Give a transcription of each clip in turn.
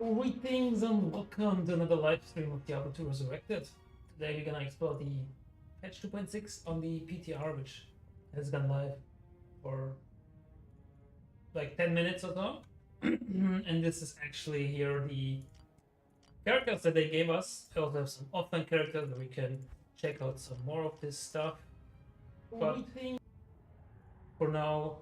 Greetings and welcome to another live stream of Diablo 2 Resurrected. Today we're gonna explore the patch 2.6 on the PTR, which has gone live for like 10 minutes or so. And this is actually here the characters that they gave us. I also have some offline characters that we can check out some more of this stuff. But for now,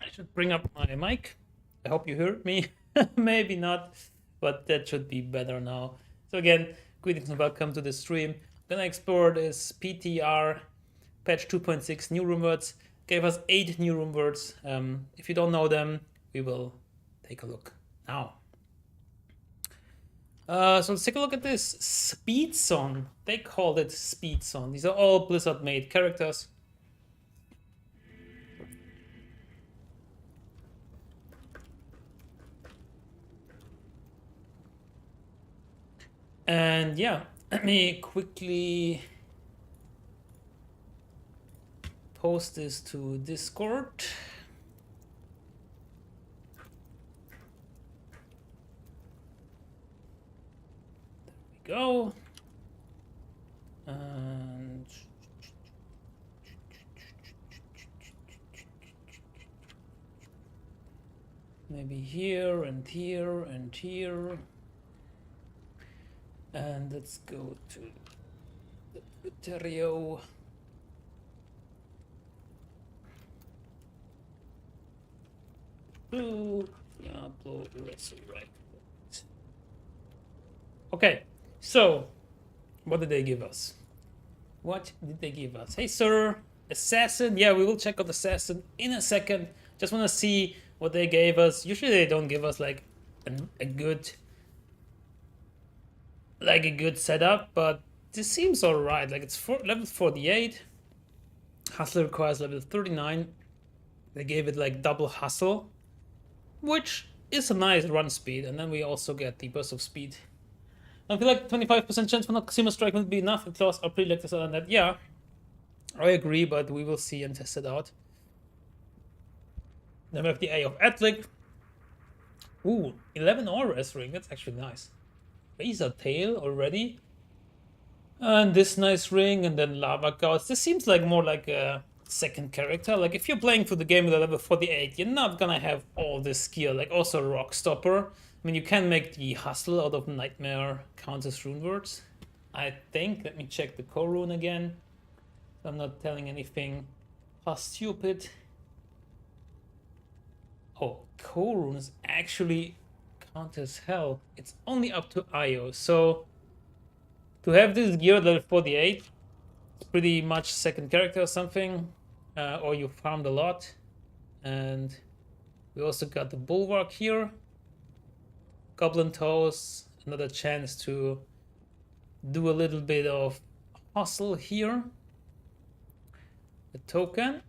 I should bring up my mic. I hope you heard me. Maybe not, but that should be better now. So again, greetings and welcome to the stream. I'm gonna explore this PTR patch 2.6 new Runewords. Gave us 8 new Runewords. If you don't know them, we will take a look now. So let's take a look at this Speed Song. They called it Speed Song. These are all Blizzard made characters. And yeah, let me quickly post this to Discord. There we go. And maybe here and here and here. And let's go to the Twitter. Diablo Resurrected. Okay, so what did they give us? What did they give us? Hey, sir, Assassin. Yeah, we will check out Assassin in a second. Just want to see what they gave us. Usually they don't give us like a good setup, but this seems alright. Like it's level 48. Hustle requires level 39. They gave it like double hustle, which is a nice run speed, and then we also get the burst of speed. I feel like 25% chance for Noxima Strike would be enough. The claws are pretty like this and that. Yeah, I agree, but we will see and test it out. Then we have the Eye of Atlic. Ooh, 11 Auras ring. That's actually nice. Razor Tail already. And this nice ring, and then Lava Gouts. This seems like more like a second character. Like if you're playing through the game with a level 48, you're not gonna have all this gear. Like also Rock Stopper. I mean, you can make the Hustle out of Nightmare Countess Runewords, I think. Let me check the core rune again. I'm not telling anything stupid. Oh, core rune is actually count as hell. It's only up to Io, so to have this gear at level 48, it's pretty much second character or something, or you farmed a lot. And we also got the Bulwark here. Goblin Toes, another chance to do a little bit of hustle here. A token.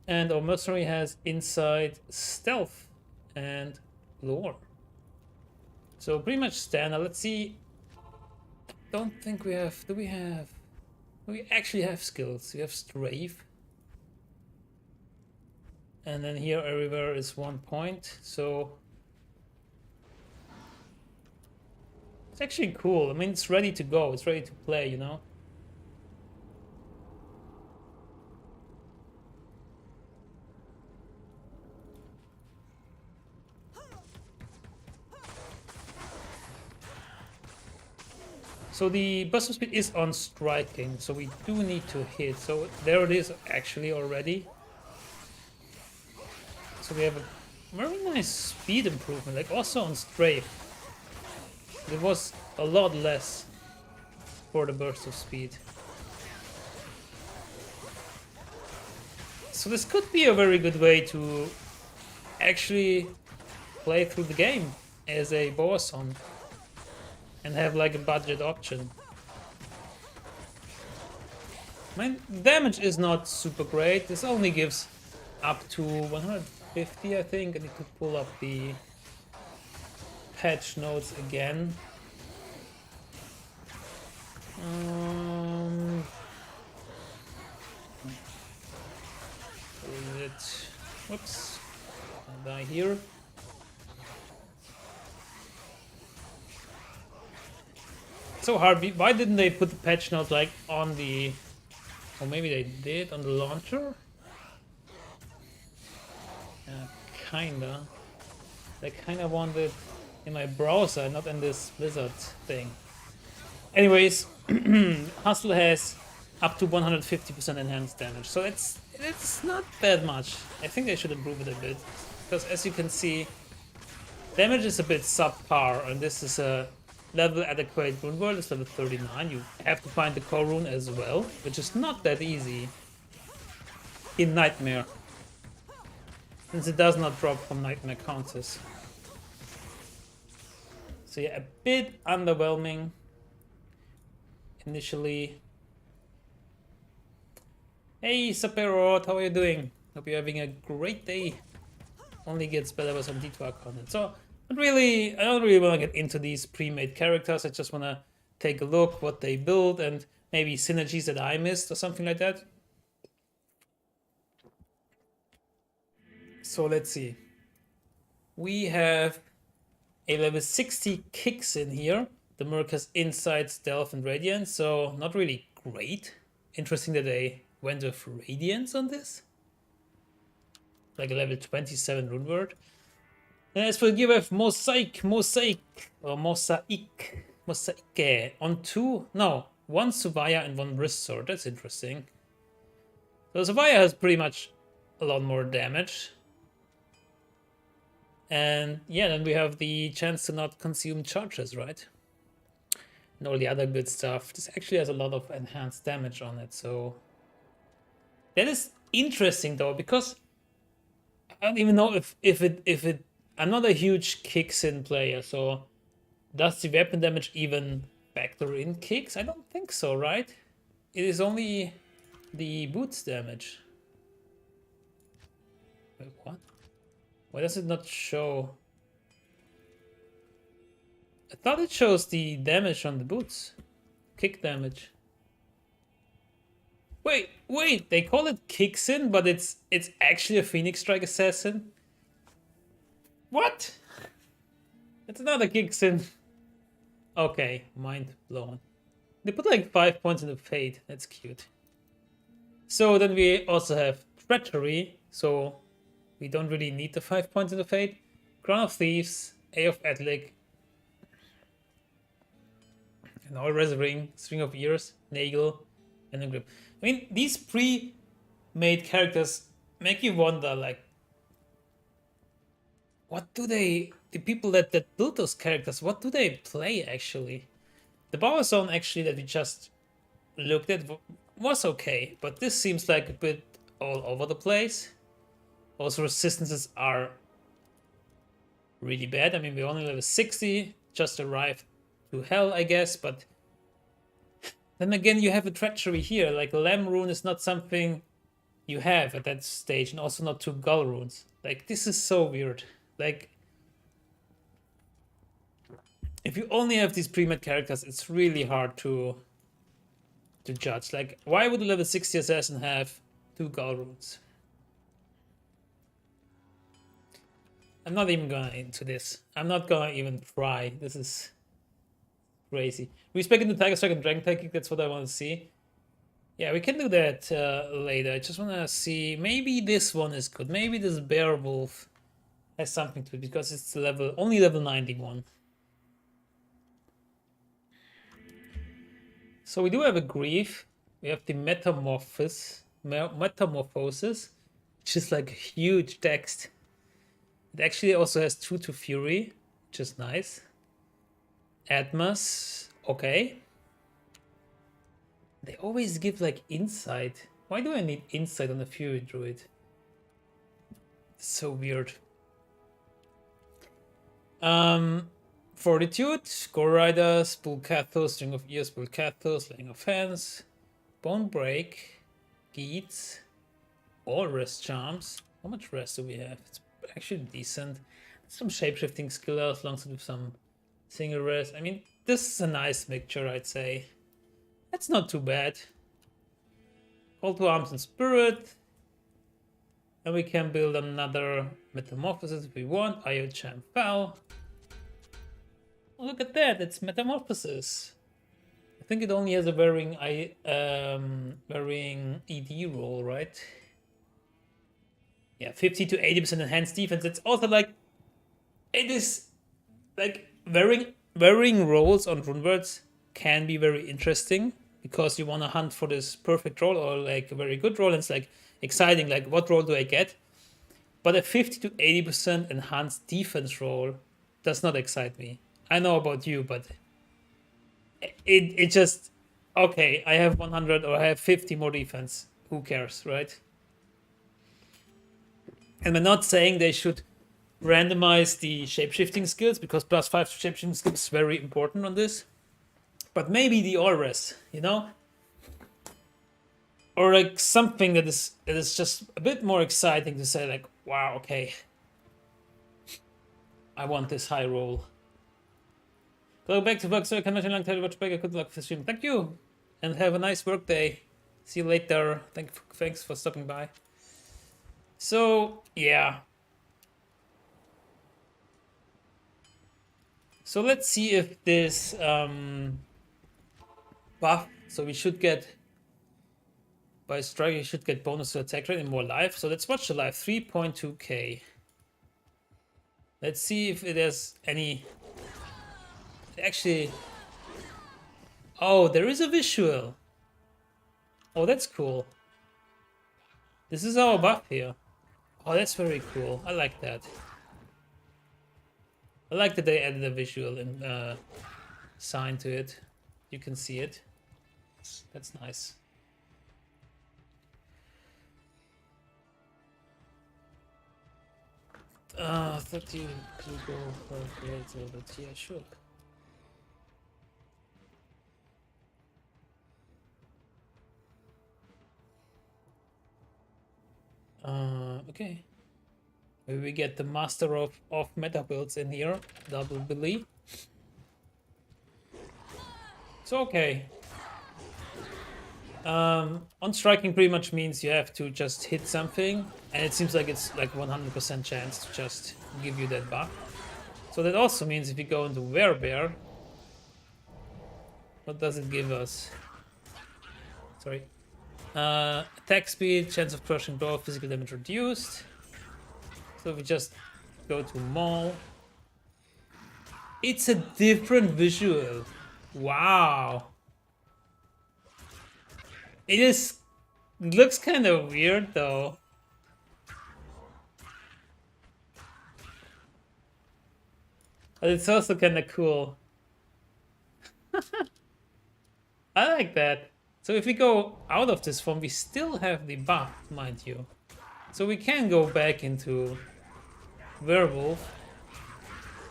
And our mercenary has Insight, Stealth, and Lore. So pretty much standard. Let's see. Don't think we have. Do we actually have skills? We have Strafe. And then here everywhere is 1 point. So it's actually cool. I mean, it's ready to go. It's ready to play, you know? So the burst of speed is on striking, so we do need to hit. So there it is actually already. So we have a very nice speed improvement, like also on strafe. It was a lot less for the burst of speed. So this could be a very good way to actually play through the game as a boason and have like a budget option. I mean, damage is not super great. This only gives up to 150, I think. I need to pull up the patch notes again. Is it? Whoops! I'll die here. so hard. Why didn't they put the patch note like on the... Or maybe they did on the launcher? Kinda. I kinda want it in my browser, not in this Blizzard thing. Anyways, Hustle has up to 150% enhanced damage, so it's not that much. I think they should improve it a bit, because as you can see, damage is a bit subpar, and this is a level adequate rune world. It's level 39. You have to find the core rune as well, which is not that easy in Nightmare, since it does not drop from Nightmare counters. So yeah, a bit underwhelming initially. Hey Sapirot, how are you doing? Hope you're having a great day. Only gets better with some D2R content. So I don't really want to get into these pre-made characters. I just want to take a look what they build and maybe synergies that I missed or something like that. So let's see. We have a level 60 kicks in here. The Merc has Insight, Stealth, and Radiance, so not really great. Interesting that they went with Radiance on this. Like a level 27 rune word. And as for the gear, we have Mosaic on one Suvaya and one wrist sword. That's interesting. So Suvaya has pretty much a lot more damage. And yeah, then we have the chance to not consume charges, right? And all the other good stuff. This actually has a lot of enhanced damage on it, so that is interesting though, because I don't even know if it I'm not a huge kicks in player, so does the weapon damage even factor in kicks? I don't think so, right? It is only the boots damage. Wait, what? Why does it not show? I thought it shows the damage on the boots. Kick damage. Wait, they call it kicks in, but it's actually a Phoenix Strike Assassin? What? It's not a kicks in. Okay, mind blown. They put like 5 points in the Fate. That's cute. So then we also have Treachery, so we don't really need the 5 points in the Fate. Crown of Thieves, A of Atlic, an All Res Ring, String of Ears, Nagel, and a Grip. I mean, these pre-made characters make you wonder, like, what do the people that built those characters, what do they play actually? The Power Zone actually that we just looked at was okay, but this seems like a bit all over the place. Also, resistances are really bad. I mean, we're only level 60, just arrived to hell, I guess, but then again, you have a Treachery here. Like, Lamb Rune is not something you have at that stage, and also not 2 Gull Runes. Like, this is so weird. Like, if you only have these pre-made characters, it's really hard to judge. Like, why would a level 60 assassin have 2 Gull Runes? I'm not even going into this. I'm not gonna even try. This is crazy. We spec in the Tiger Strike and Dragon Tail. That's what I want to see. Yeah, we can do that later. I just want to see. Maybe this one is good. Maybe this Beowulf has something to it, because it's only level 91. So we do have a Grief. We have the Metamorphosis, which is like huge text. It actually also has 2 to Fury, which is nice. Atmos, okay. They always give like Insight. Why do I need Insight on the Fury Druid? It's so weird. Fortitude, Gore Rider, Spulcathos, String of Ears, Spulcathos, Laying of Hands, Bone Break, Geats, all rest charms. How much rest do we have? It's actually decent. Some shapeshifting skill alongside some single rest. I mean, this is a nice mixture, I'd say. That's not too bad. Call to Arms and Spirit. And we can build another Metamorphosis if we want. Io Champ Foul. Look at that, it's Metamorphosis. think it only has a varying varying ED roll, right? Yeah, 50 to 80% enhanced defense. It's also like it is like varying rolls on Runewords can be very interesting because you want to hunt for this perfect roll or like a very good roll. And it's like exciting, like what roll do I get? But a 50 to 80% enhanced defense roll does not excite me. I know about you, but it just okay. I have 100 or I have 50 more defense. Who cares, right? And we're not saying they should randomize the shapeshifting skills because +5 shapeshifting skills is very important on this. But maybe the auras, you know, or like something that is just a bit more exciting to say like, wow, okay, I want this high roll. Go back to work, so I cannot long tell you much back. Good luck for the stream. Thank you, and have a nice work day. See you later. Thanks for stopping by. So yeah. So let's see if this buff. So we should get by strike. You should get bonus to attack rate and more life. So let's watch the life. 3.2k. Let's see if it has any. Actually, oh, there is a visual. Oh, that's cool. This is our buff here. Oh, that's very cool. I like that. I like that they added a visual and sign to it. You can see it. That's nice. I thought you could go for later, but yeah, sure. Okay. Maybe we get the master of meta builds in here, DoubleBilly. So okay. On striking pretty much means you have to just hit something, and it seems like it's like 100% chance to just give you that buff. So that also means if you go into Werebear, what does it give us? Sorry. Attack speed, chance of crushing blow, physical damage reduced. So if we just go to Maul, it's a different visual. Wow. It looks kind of weird though. But it's also kind of cool. I like that. So if we go out of this form, we still have the buff, mind you. So we can go back into Werewolf,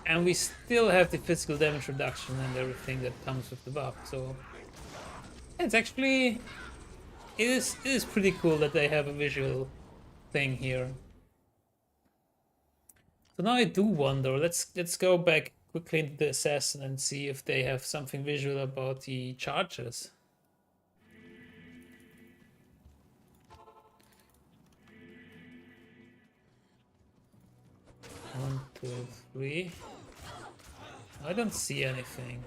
and we still have the physical damage reduction and everything that comes with the buff. So it's actually it is pretty cool that they have a visual thing here. So now I do wonder. Let's go back quickly into the assassin and see if they have something visual about the charges. 1, 2, 3. I don't see anything.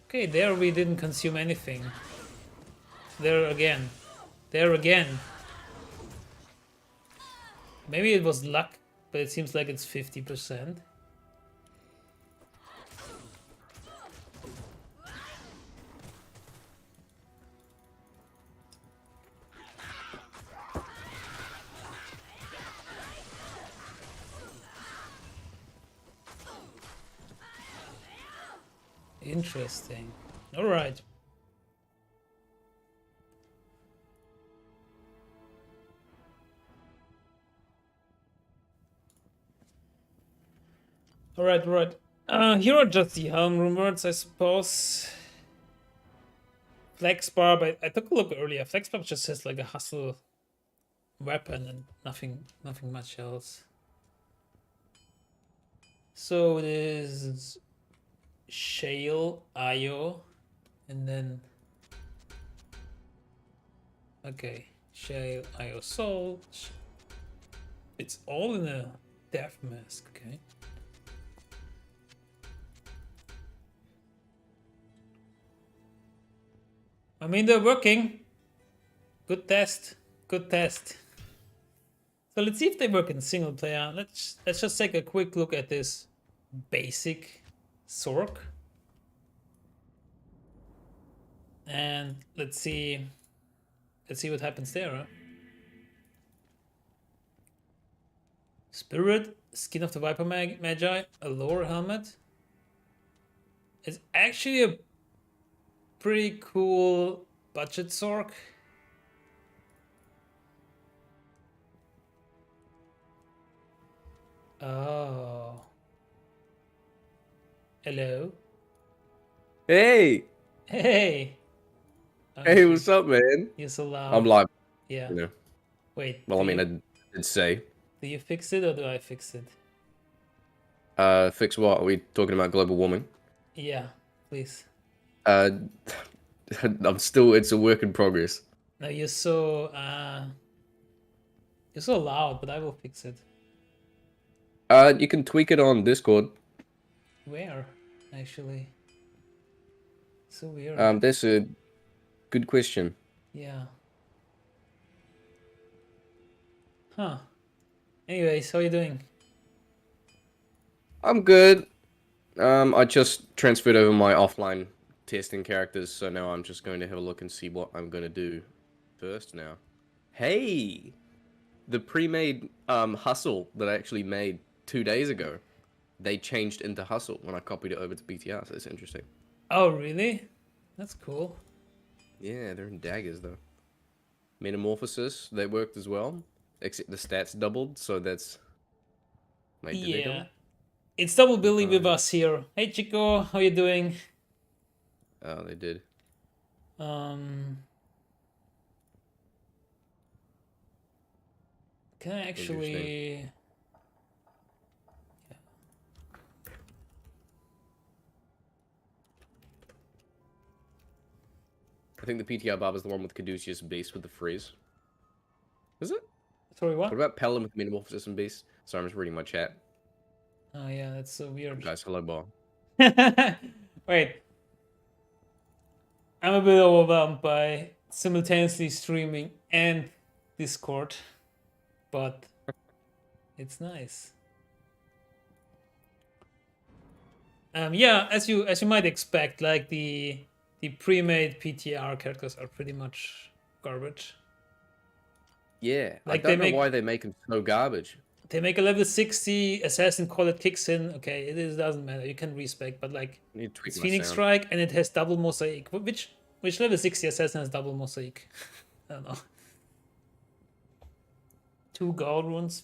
Okay, there we didn't consume anything. There again. There again. Maybe it was luck, but it seems like it's 50%. Interesting. All right. All right, right. Here are just the helm Runewords, I suppose. Flex barb. I took a look earlier. Flex barb just has like a hustle weapon and nothing much else. So it is Shale, Io, and then okay, Shale, Io, Soul. It's all in a death mask, okay. I mean, they're working. Good test. Good test. So let's see if they work in single player. Let's just take a quick look at this basic Sork. And let's see what happens there. Huh? Spirit, Skin of the Viper Magi, a lower helmet. It's actually a pretty cool budget Sork. Oh. Hello. Hey! Hey. Oh, Hey, what's up, man? you're so loud. I'm live, Yeah. you know. Wait. Well, I mean, I did say. Do you fix it or do I fix it? Fix what? Are we talking about global warming? Yeah, please. I'm still, it's a work in progress. No, you're so loud, but I will fix it. You can tweak it on Discord. Where, actually? So weird. That's a good question. Yeah. Huh. Anyways, how are you doing? I'm good. I just transferred over my offline testing characters, so now I'm just going to have a look and see what I'm going to do first now. Hey! The pre-made hustle that I actually made 2 days ago, they changed into hustle when I copied it over to PTR, so it's interesting. Oh, really? That's cool. Yeah, they're in daggers, though. Metamorphosis, they worked as well, except the stats doubled, so that's... Wait, did they double? It's DoubleBilly with us here. Hey, Chico, how you doing? Oh, they did. Can I actually... Yeah. I think the PTR barb is the one with Caduceus Beast with the freeze. Is it? Sorry, what? What about Pelham with Metamorphosis and Beast? Sorry, I'm just reading my chat. Oh, yeah, that's so weird. Guys, hello, bar. Wait. I'm a bit overwhelmed by simultaneously streaming and Discord, but it's nice. Yeah, as you might expect, like the pre-made PTR characters are pretty much garbage. Yeah, Like I don't know why they make them so garbage. They make a level 60 assassin, call it kicks in. Okay, it doesn't matter. You can respec, but like it's Phoenix Strike and it has double mosaic. Which level 60 assassin has double mosaic? I don't know. 2 gold runes.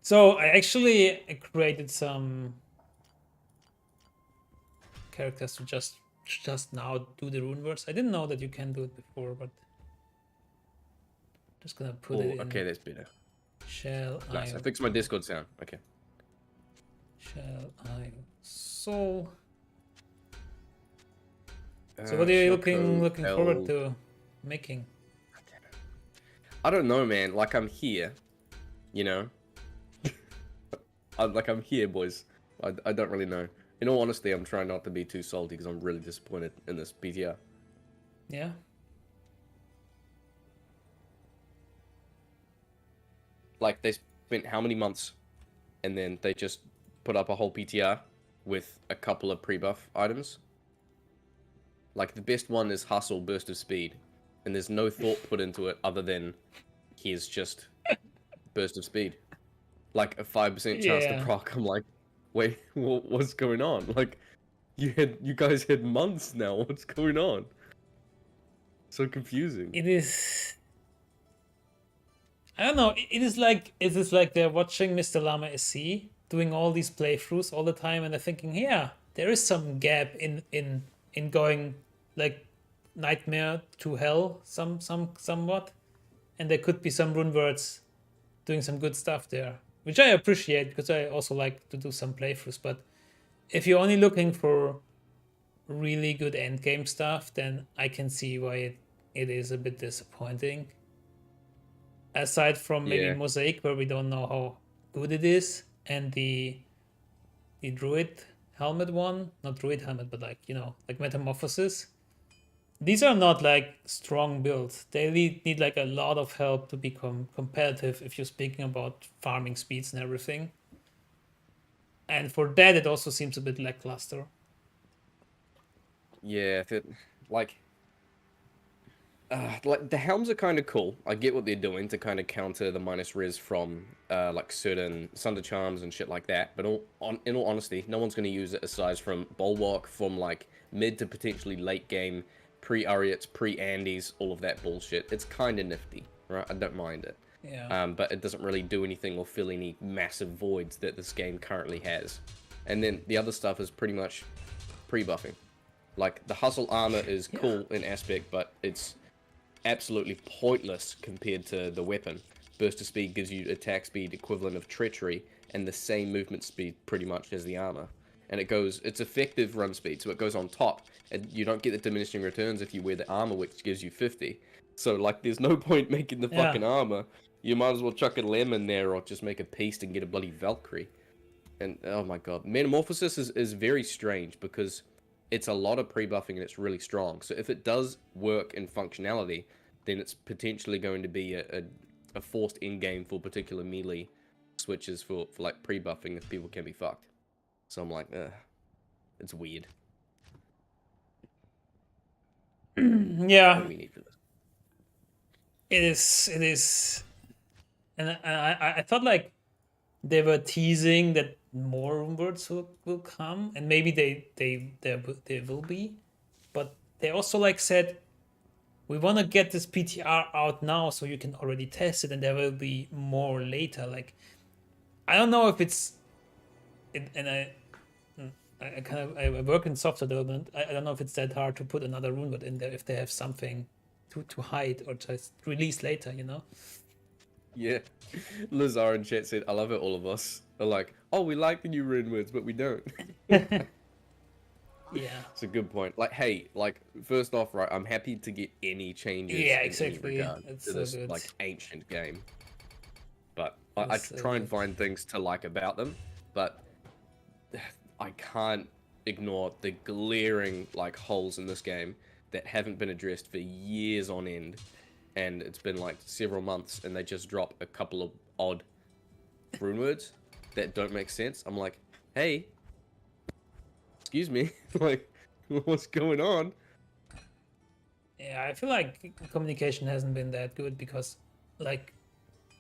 So I actually created some characters to just now do the Runewords. I didn't know that you can do it before, but just gonna put it in. Okay, that's better. Shall nice. I fixed my Discord sound. Okay. Shall I soul? So what are you looking forward to making? I don't know, man. Like I'm here, you know. I'm here, boys. I don't really know. In all honesty, I'm trying not to be too salty because I'm really disappointed in this PTR. Yeah. Like they spent how many months, and then they just put up a whole PTR with a couple of pre-buff items. Like the best one is Hustle Burst of Speed, and there's no thought put into it other than here's just Burst of Speed. Like a 5% chance to proc. I'm like, wait, what's going on? Like, you guys had months now. What's going on? So confusing. It is. I don't know. It is like they're watching Mr. Llama SC doing all these playthroughs all the time, and they're thinking, yeah, there is some gap in going like Nightmare to Hell somewhat, and there could be some Runewords doing some good stuff there, which I appreciate because I also like to do some playthroughs. But if you're only looking for really good endgame stuff, then I can see why it is a bit disappointing. Aside from maybe Mosaic, where we don't know how good it is, and the Druid helmet one, not Druid helmet, but like, you know, like Metamorphosis. these are not like strong builds. They need like a lot of help to become competitive if you're speaking about farming speeds and everything. And for that, it also seems a bit lackluster. Yeah, like the helms are kind of cool. I get what they're doing to kind of counter the minus res from like certain Sunder Charms and shit like that. But in all honesty, no one's going to use it aside from Bulwark from like mid to potentially late game, pre-Ariats, pre-Andes, all of that bullshit. It's kind of nifty, right? I don't mind it. Yeah. But it doesn't really do anything or fill any massive voids that this game currently has. And then the other stuff is pretty much pre-buffing. Like the hustle armor is cool in aspect, but it's absolutely pointless compared to the weapon. Burst of speed gives you attack speed equivalent of treachery and the same movement speed pretty much as the armor. And it's effective run speed, so it goes on top. And you don't get the diminishing returns if you wear the armor, which gives you 50. So like there's no point making the fucking armor. You might as well chuck a lemon there or just make a piece and get a bloody Valkyrie. And oh my god, Metamorphosis is very strange because it's a lot of pre-buffing and it's really strong. So if it does work in functionality, then it's potentially going to be a forced in-game for particular melee switches for like pre-buffing if people can be fucked. So I'm like, it's weird. Yeah. What do we need for this? It is. And I thought like they were teasing that more Runewords will come, and maybe they will be, but they also like said we want to get this PTR out now so you can already test it, and there will be more later. Like I don't know if it's, and I work in software development. I don't know if it's that hard to put another Runeword in there if they have something to hide or just release later, you know. Yeah, Lazar in chat said, I love it, all of us are like, oh, we like the new Runewords, but we don't. Yeah. It's a good point. Like, hey, like, first off, right, I'm happy to get any changes Yeah, in exactly. any regard It's to so this, good. like, ancient game. But I It's so try and good. find things to like about them, but I can't ignore the glaring, like, holes in this game that haven't been addressed for years on end. And it's been like several months and they just drop a couple of odd Runewords that don't make sense. I'm like, hey, excuse me, like, what's going on? Yeah, I feel like communication hasn't been that good because, like,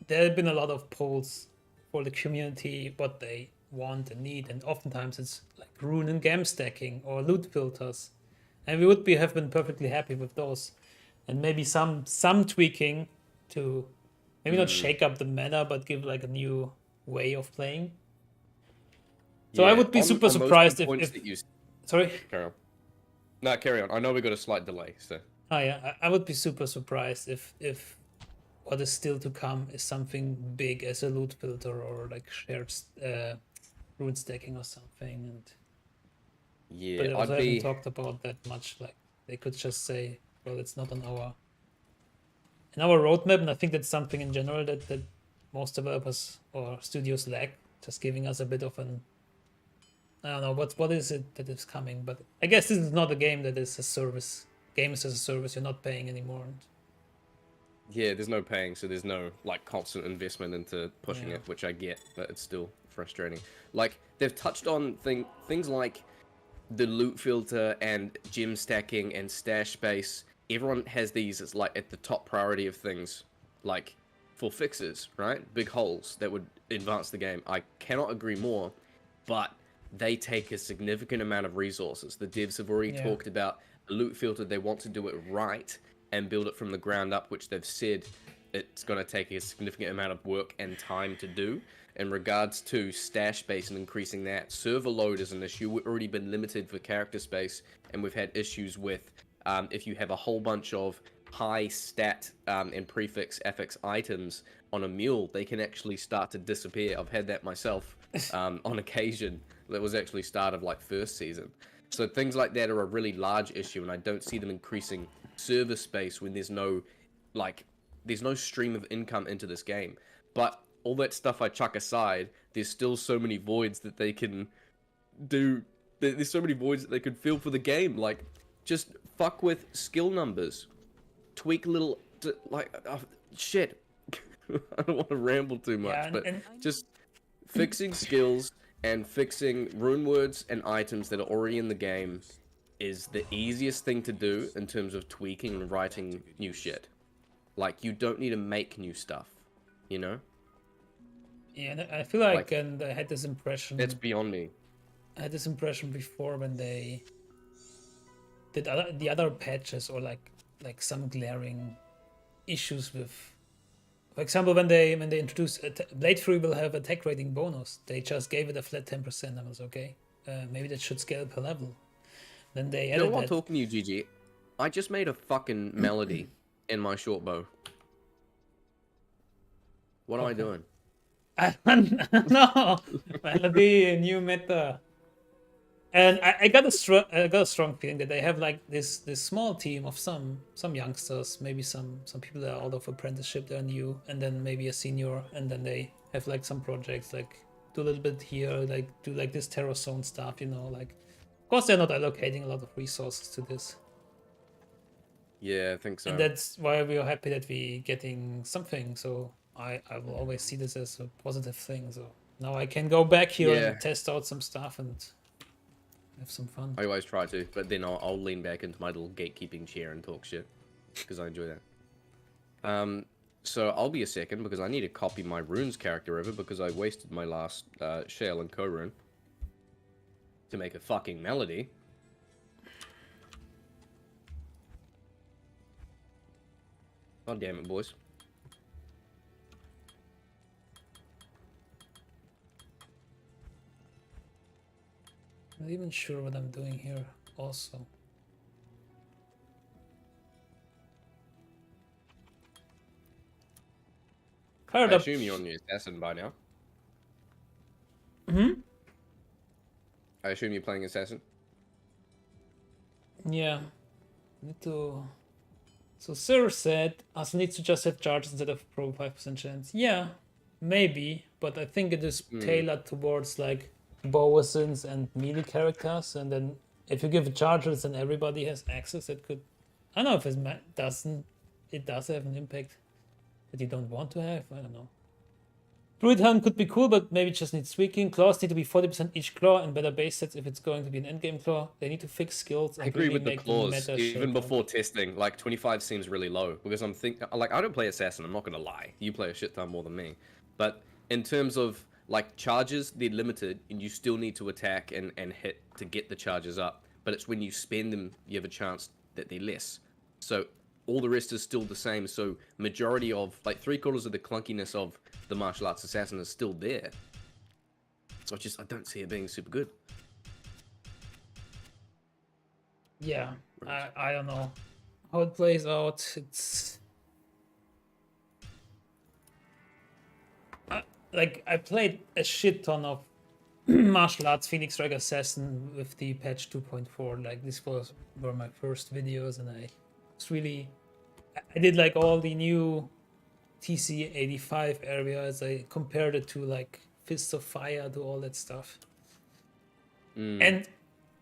there have been a lot of polls for the community what they want and need, and oftentimes it's like rune and gem stacking or loot filters, and we would have been perfectly happy with those, and maybe some tweaking to maybe not shake up the meta but give like a new way of playing. So I Yeah, would be super on those surprised points if that you sorry. carry on. No, carry on. I know we got a slight delay, so. Oh yeah, I would be super surprised if what is still to come is something big as a loot filter or like shared rune stacking or something. And but Yeah, they also I'd haven't be. talked about that much. Like they could just say, well, it's not on our roadmap, and I think that's something in general that most developers or studios lack. Just giving us a bit of an I don't know what is it that is coming, but I guess this is not a game that is a service. Games as a service, you're not paying anymore. Yeah, there's no paying, so there's no like constant investment into pushing Yeah. it, which I get, but it's still frustrating. Like they've touched on things like the loot filter and gem stacking and stash space. Everyone has these as like at the top priority of things, like for fixes, right? Big holes that would advance the game. I cannot agree more, but they take a significant amount of resources. The devs have already Yeah. talked about a loot filter. They want to do it right and build it from the ground up, which they've said it's going to take a significant amount of work and time to do. In regards to stash space and increasing that, server load is an issue. We've already been limited for character space, and we've had issues with if you have a whole bunch of high stat and prefix affix items on a mule, they can actually start to disappear. I've had that myself on occasion. That was actually start of like first season. So things like that are a really large issue, and I don't see them increasing server space when there's no stream of income into this game. But all that stuff I chuck aside, there's still so many voids that they can do. There's so many voids that they could fill for the game. Like, just fuck with skill numbers, tweak little shit. I don't want to ramble too much, Yeah, but and just fixing skills and fixing runewords and items that are already in the game is the easiest thing to do in terms of tweaking and writing new shit. Like, you don't need to make new stuff, you know? yeah, and I feel like, Like, and I had this impression. that's beyond me. I had this impression before when they did the other patches, or like some glaring issues with, for example, when they introduced Blade Fury will have attack rating bonus. They just gave it a flat 10%. I was okay. Maybe that should scale per level. Then they You added know, while that. talking to you, GG, I just made a fucking melody in my short bow. What am I doing? I don't know. Melody, new meta. And I got a strong feeling that they have like this small team of some youngsters, maybe some people that are out of apprenticeship, they're new, and then maybe a senior, and then they have like some projects, like do a little bit here, like do like this Terror Zone stuff, you know, like of course they're not allocating a lot of resources to this. Yeah, I think so. And that's why we are happy that we getting something. So I will always see this as a positive thing. So now I can go back here Yeah. and test out some stuff and have some fun. I always try to, but then I'll lean back into my little gatekeeping chair and talk shit, because I enjoy that. So I'll be a second, because I need to copy my runes character over, because I wasted my last shell and co-rune to make a fucking melody. God damn it, boys. Not even sure what I'm doing here also. I Fired up. assume you're on the assassin by now. Hmm? I assume you're playing assassin. Yeah. Need to. So Sir said us needs to just have charges instead of pro 5% chance. Yeah, maybe, but I think it is tailored towards like bow-assassins and melee characters, and then if you give charges and everybody has access, it could. I don't know if it doesn't. It does have an impact that you don't want to have. I don't know. Druid Helm could be cool, but maybe it just needs tweaking. Claws need to be 40% each claw and better base sets if it's going to be an endgame claw. They need to fix skills and I agree really with the make claws, meta even shape before testing. Like, 25 seems really low, because I'm thinking, like, I don't play assassin, I'm not gonna lie. You play a shit ton more than me. But in terms of, like, charges, they're limited, and you still need to attack and hit to get the charges up. But it's when you spend them, you have a chance that they're less. So all the rest is still the same, so majority of, like, 3/4 of the clunkiness of the martial arts assassin is still there. So I don't see it being super good. Yeah, I don't know how it plays out. It's like I played a shit ton of martial arts Phoenix Strike Assassin with the patch 2.4. Like this were my first videos, and I did like all the new TC 85 areas. I compared it to like Fists of Fire, to all that stuff. And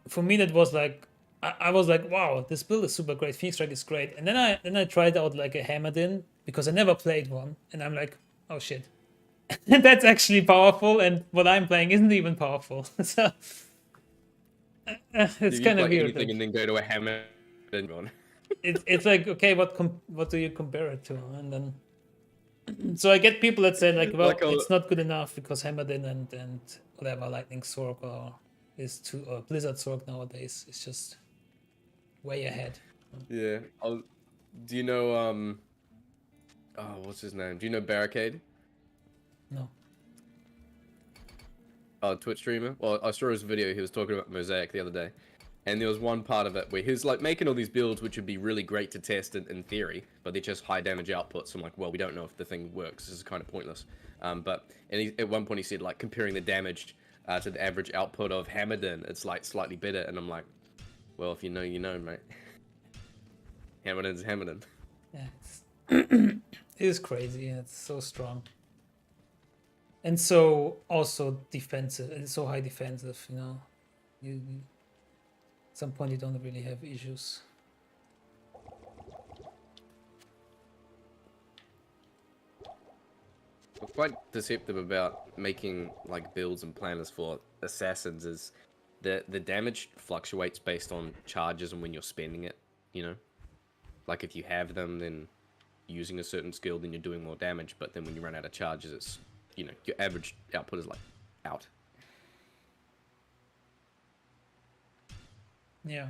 for me, that was like I was like, wow, this build is super great. Phoenix Strike is great. And then I tried out like a Hammered because I never played one, and I'm like, oh shit, that's actually powerful. And what I'm playing isn't even powerful. So it's kind of weird. Anything and then go to a hammer and on. It's like, okay, what do you compare it to? And then so I get people that say like, well, Like it's not good enough because Hammered and whatever Lightning Sword or Blizzard Sword nowadays is just way ahead. Yeah. Do you know oh, what's his name? Do you know Barricade? No. Twitch streamer. Well, I saw his video. He was talking about Mosaic the other day, and there was one part of it where he was like making all these builds which would be really great to test in theory, but they're just high damage outputs. I'm like, well, we don't know if the thing works. This is kind of pointless. At one point he said like comparing the damage to the average output of Hammerden, it's like slightly better, and I'm like, well, if you know, you know, mate. Hammerden's Hammerden. Yeah, it is crazy. It's so strong. And so also defensive. It's so high defensive, you know. At some point you don't really have issues. quite deceptive about making like builds and planners for assassins is the damage fluctuates based on charges and when you're spending it, you know? Like if you have them, then using a certain skill, then you're doing more damage, but then when you run out of charges, it's, you know, your average output is like out. Yeah.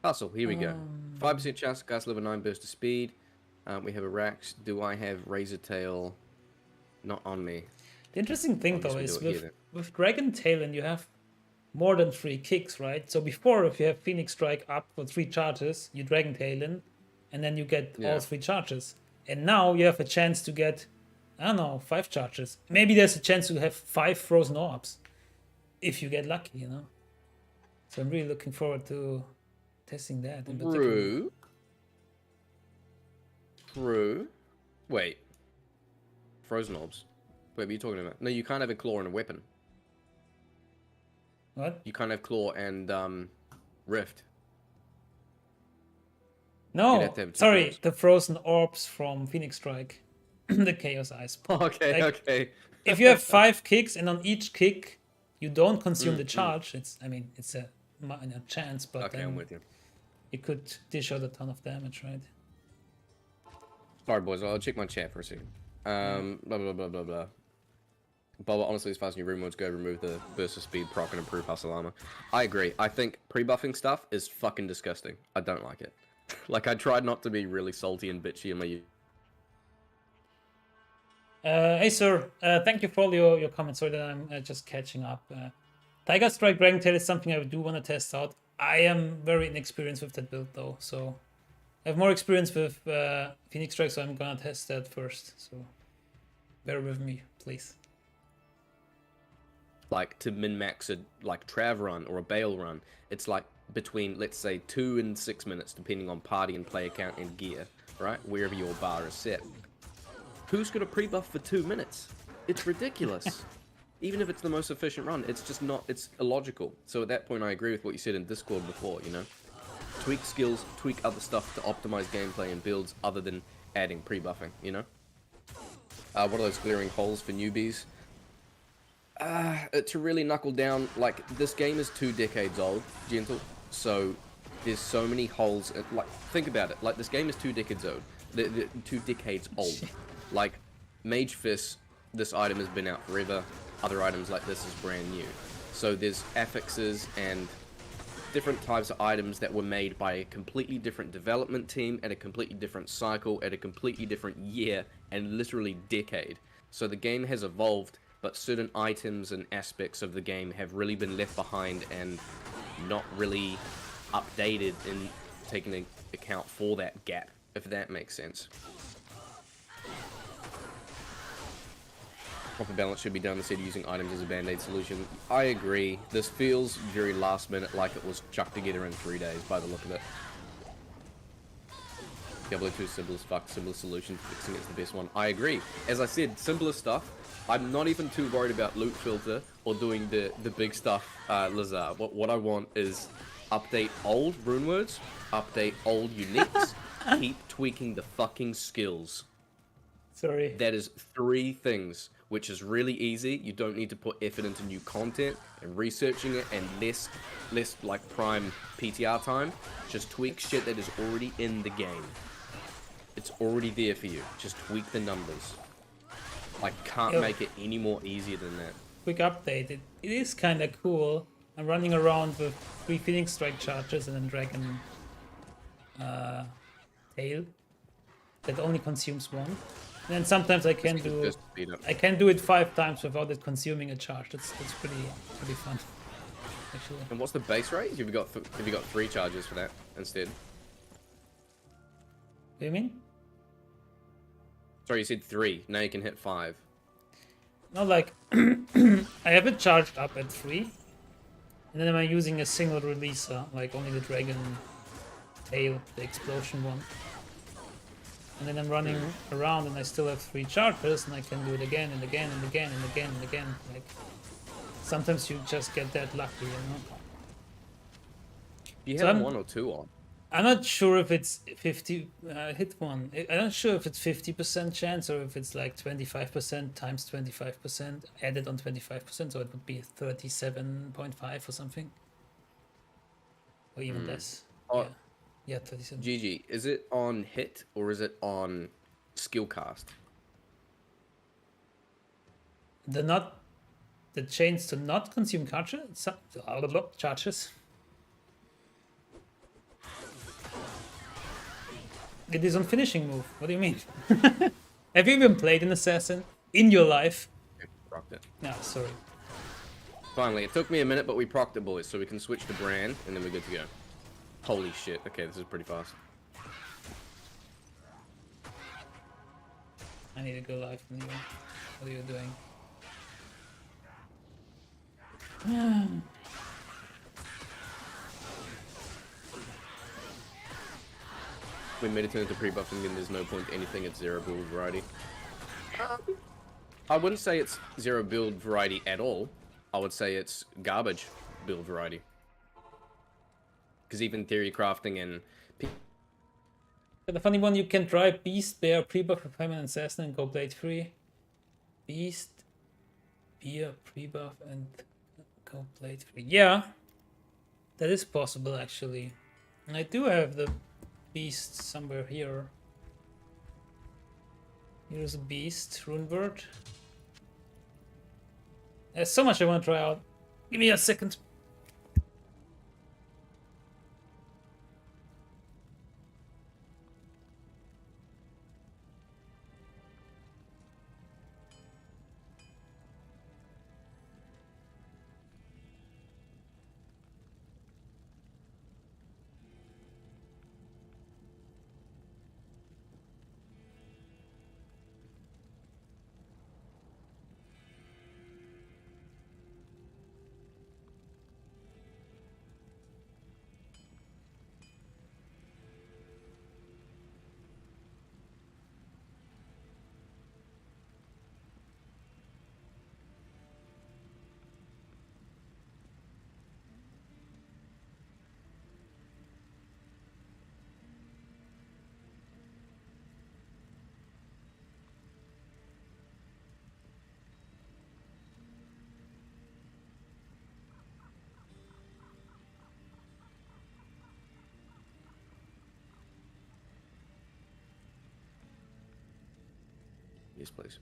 Hustle, here we go. 5% chance to cast level 9 burst of speed. We have a Rax. Do I have Razor Tail? Not on me. The interesting thing I guess though we is do it here, with Dragon Tail and you have more than 3 kicks, right? So before, if you have Phoenix Strike up for 3 charges, you Dragon Tail in, and then you get Yeah. all 3 charges. And now you have a chance to get, I don't know, 5 charges. Maybe there's a chance to have 5 Frozen Orbs, if you get lucky, you know? So I'm really looking forward to testing that. In particular. True. Wait. Frozen Orbs. Wait, what are you talking about? No, you can't have a claw and a weapon. What? You can't have claw and rift. No, have to have 2 sorry, claws. the Frozen Orbs from Phoenix Strike. The Chaos Ice. Okay, Like, okay. If you have 5 kicks and on each kick you don't consume the charge, it's a minor chance, but Okay, I'm with you. you could dish out a ton of damage, right? Sorry, boys. I'll check my chat for a second. Blah, blah, blah, blah, blah. But honestly, as far as new Runewords go, remove the burst of speed proc and improve hustle armor. I agree. I think pre-buffing stuff is fucking disgusting. I don't like it. Like, I tried not to be really salty and bitchy in my... Hey, sir. Thank you for all your comments. Sorry that I'm just catching up. Tiger Strike Dragon Tail is something I do want to test out. I am very inexperienced with that build, though, so... I have more experience with Phoenix Strike, so I'm gonna test that first. So, bear with me, please. Like, to min-max a, like, Trav run or a Bale run, it's like between, let's say, 2 and 6 minutes, depending on party and player count and gear, right? Wherever your bar is set. Who's gonna pre-buff for 2 minutes? It's ridiculous. Even if it's the most efficient run, it's just not, it's illogical. So at that point, I agree with what you said in Discord before, you know? Tweak skills, tweak other stuff to optimize gameplay and builds other than adding pre-buffing, you know? What are those glaring holes for newbies? To really knuckle down, like, this game is 2 decades old, Gentle, so there's so many holes, like, think about it, like, this game is 2 decades old, 2 decades old. Like, Mage Fist, this item has been out forever, other items like this is brand new. So there's affixes and different types of items that were made by a completely different development team at a completely different cycle at a completely different year and literally decade. So the game has evolved, but certain items and aspects of the game have really been left behind and not really updated in taking account for that gap, if that makes sense. Proper balance should be done instead of using items as a band-aid solution. I agree. This feels very last minute, like it was chucked together in 3 days by the look of it. Diablo 2 is simple as fuck, simplest solution, fixing it's the best one. I agree. As I said, simplest stuff. I'm not even too worried about loot filter or doing the big stuff, Lazar. What I want is update old Runewords, update old uniques, keep tweaking the fucking skills. Sorry. That is 3 things, which is really easy. You don't need to put effort into new content and researching it and less like prime PTR time. Just tweak shit that is already in the game. It's already there for you. Just tweak the numbers. I can't make it any more easier than that. Quick update. It is kind of cool. I'm running around with 3 Phoenix Strike charges and then Dragon Tail that only consumes 1. And then sometimes I can do it 5 times without it consuming a charge. That's pretty fun, actually. And what's the base rate? Have you got 3 charges for that instead? What do you mean? Sorry, you said 3. Now you can hit 5. No, like I have it charged up at 3, and then I'm using a single releaser, like only the Dragon Tail, the explosion one. And then I'm running around and I still have 3 charges and I can do it again and again and again and again and again. Like, sometimes you just get that lucky, you know? You So have 1 or 2 on. I'm not sure if it's 50 hit one. I'm not sure if it's 50% chance or if it's like 25% times 25% added on 25%, so it would be 37.5 or something, or even less. Oh, Yeah, yeah, 37. GG, is it on hit or is it on skill cast? The chains to not consume charges. It is on finishing move. What do you mean? Have you even played an assassin in your life? Okay, procced it. No, sorry. Finally, it took me a minute, but we procced it, boys, so we can switch to brand, and then we're good to go. Holy shit. Okay, this is pretty fast. I need to go live from you. What are you doing? We made it turn into pre-buffing, and there's no point to anything at 0 build variety. I wouldn't say it's 0 build variety at all. I would say it's garbage build variety. Because even Theorycrafting and... But the funny one, you can try Beast, Bear, Pre-buff, Refinement, Assassin, and go Blade 3. Beast, Bear, Pre-buff, and go Blade 3. Yeah, that is possible actually. And I do have the Beast somewhere here. Here's a Beast, Runeword. There's so much I want to try out. Give me a second. Yes, please.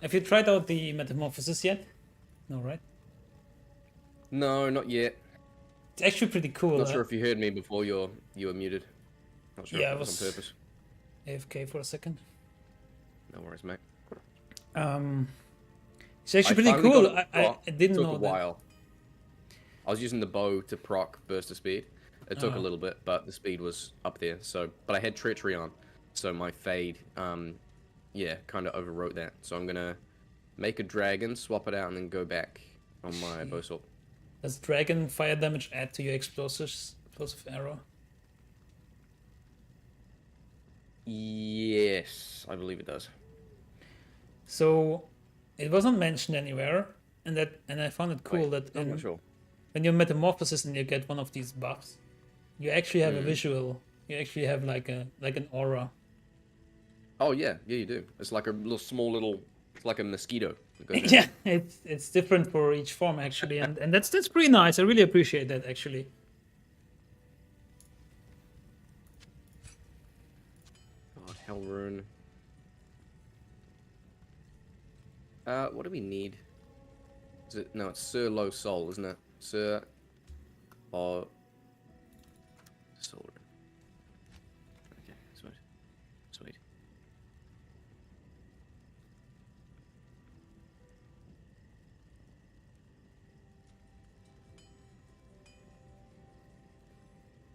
Have you tried out the Metamorphosis yet? No, right? No, not yet. It's actually pretty cool. Not sure if you heard me before you were muted. Not sure Yeah, if I it was on was purpose. AFK for a second. No worries, mate. It's actually I pretty finally cool. got it. I didn't Took know a while. I was using the bow to proc burst of speed. It took a little bit, but the speed was up there. So, but I had treachery on, so my fade, yeah, kind of overwrote that. So I'm gonna make a dragon, swap it out, and then go back on my bow sword. Does dragon fire damage add to your explosive arrow? Yes, I believe it does. So it wasn't mentioned anywhere, and I found it cool Wait, that I'm not sure. when you metamorphosis and you get one of these buffs, you actually have a visual. You actually have like an aura. Oh yeah, yeah you do. It's like a little, it's like a mosquito. That goes Yeah, it's different for each form actually, and that's pretty nice. I really appreciate that actually. God, Hell Rune. What do we need? Is it no? It's Sir Low Soul, isn't it? Sir Low Soul. Okay, sweet, sweet.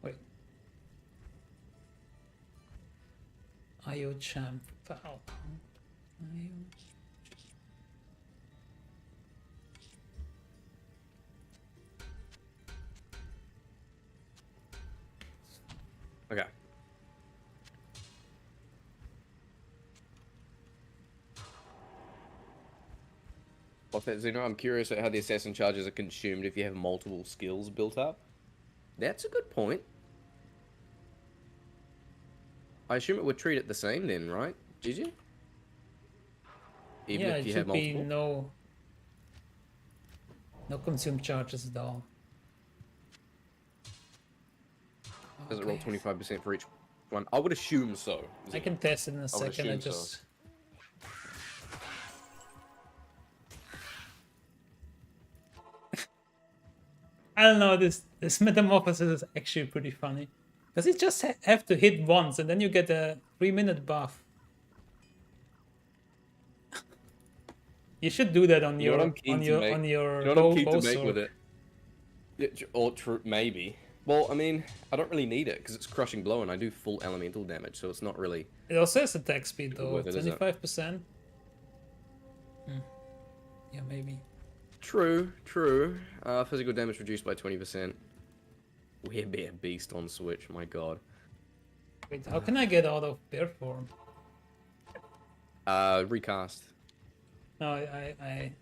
Wait. IO champ. Wow. Okay. What's that, Zeno? I'm curious at how the assassin charges are consumed if you have multiple skills built up. That's a good point. I assume it would treat it the same then, right, Gigi? Even Yeah, if it you have should be multiple? no consume charges at all. Does it roll Okay. 25% for each one? I would assume so. I can test it in a I would second. I assume so. just I don't know. This metamorphosis is actually pretty funny because you just have to hit once and then you get a 3-minute buff. You should do that on You know what your I'm keen to make? on your You know what I'm keen bow to make with sword. it? Yeah, or maybe. Well, I mean, I don't really need it because it's crushing blow and I do full elemental damage, so it's not really It also has attack speed though, worth it, is it? 25%. Yeah, maybe. True. Physical damage reduced by 20%. We're bear beast on Switch, my god. Wait, how can I get out of bear form? Recast. No, I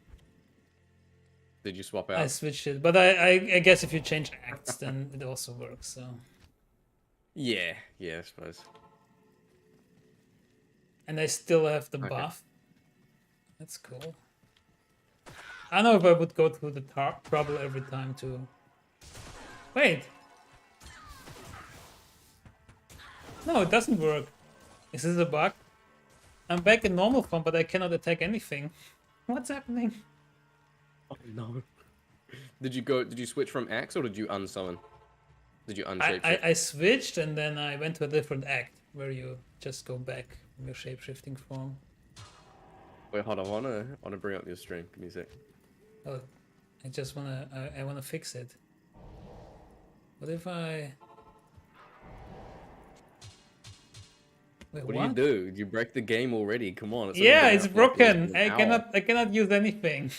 Did you swap I out? switched it, but I guess if you change acts, then it also works. So, Yeah, I suppose. and I still have the Okay. buff. That's cool. I don't know if I would go through the trouble every time to. Wait. No, it doesn't work. Is this a bug? I'm back in normal form, but I cannot attack anything. What's happening? Oh no. Did you switch from axe or did you unsummon? Did you unshape shift? I switched and then I went to a different act where you just go back from your shape-shifting form. Wait, hold on, I wanna bring up your stream. Give me a sec. Oh, I just I wanna fix it. What if I... Wait, What do you do? Did you break the game already? Come on, it's only Yeah, been it's out for like less broken. than an hour. I cannot use anything.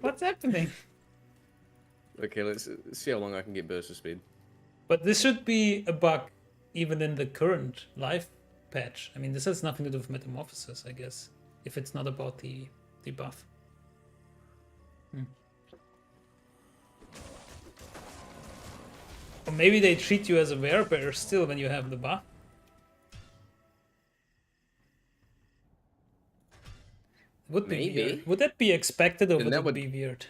What's happening? Okay, let's see how long I can get burst of speed. But this should be a bug even in the current live patch. I mean, this has nothing to do with metamorphosis, I guess, if it's not about the buff. Or maybe they treat you as a werebear still when you have the buff. Would be Maybe. weird. Would that be expected or Then would that it would- be weird?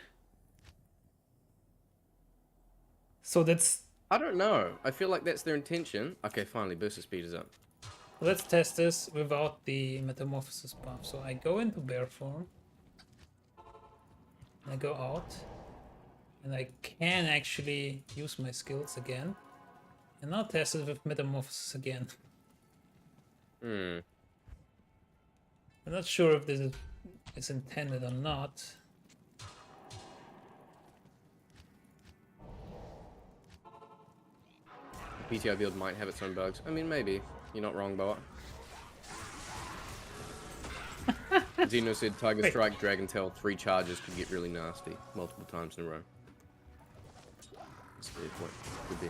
So that's... I don't know. I feel like that's their intention. Okay, finally, burst of speed is up. Let's test this without the metamorphosis buff. So I go into bear form. I go out. And I can actually use my skills again. And now test it with metamorphosis again. Hmm. I'm not sure if this is intended or not. The PTI build might have its own bugs. I mean, maybe. You're not wrong, Boa. Zeno said Tiger Wait. Strike, Dragon Tail, 3 charges could get really nasty multiple times in a row. That's a fair point. Could be.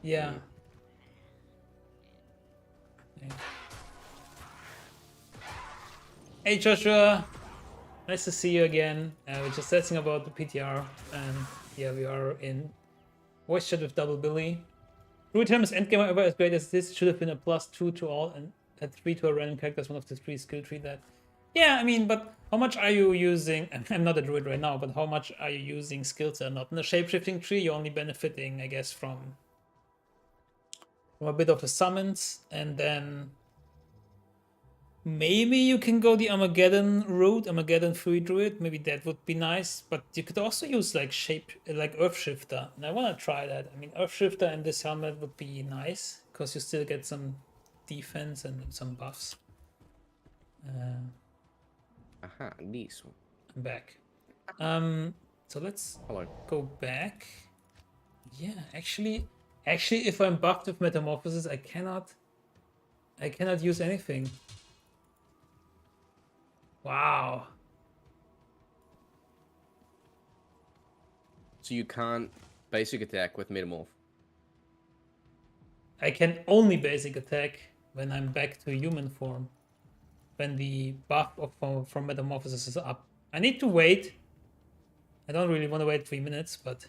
Yeah. Yeah. Hey Joshua, nice to see you again. We're just testing about the PTR, and yeah, we are in voice chat with DoubleBilly. Rule terms endgame ever as great as this should have been a +2 to all and a 3 to a random character as one of the 3 skill tree that. Yeah, I mean, but how much are you using? I'm not a druid right now, but how much are you using skills or not? In the shapeshifting tree, you're only benefiting, I guess, from a bit of the summons, and then maybe you can go the Armageddon route, Armageddon 3 druid. Maybe that would be nice, but you could also use like Earth Shifter, and I want to try that. I mean, Earth Shifter and this helmet would be nice because you still get some defense and some buffs. Aha, nice. I'm back. So let's Hello. go back. Yeah, actually, if I'm buffed with Metamorphosis, I cannot use anything. Wow. So you can't basic attack with Metamorph. I can only basic attack when I'm back to human form. when the buff from Metamorphosis is up. I need to wait. I don't really want to wait 3 minutes, but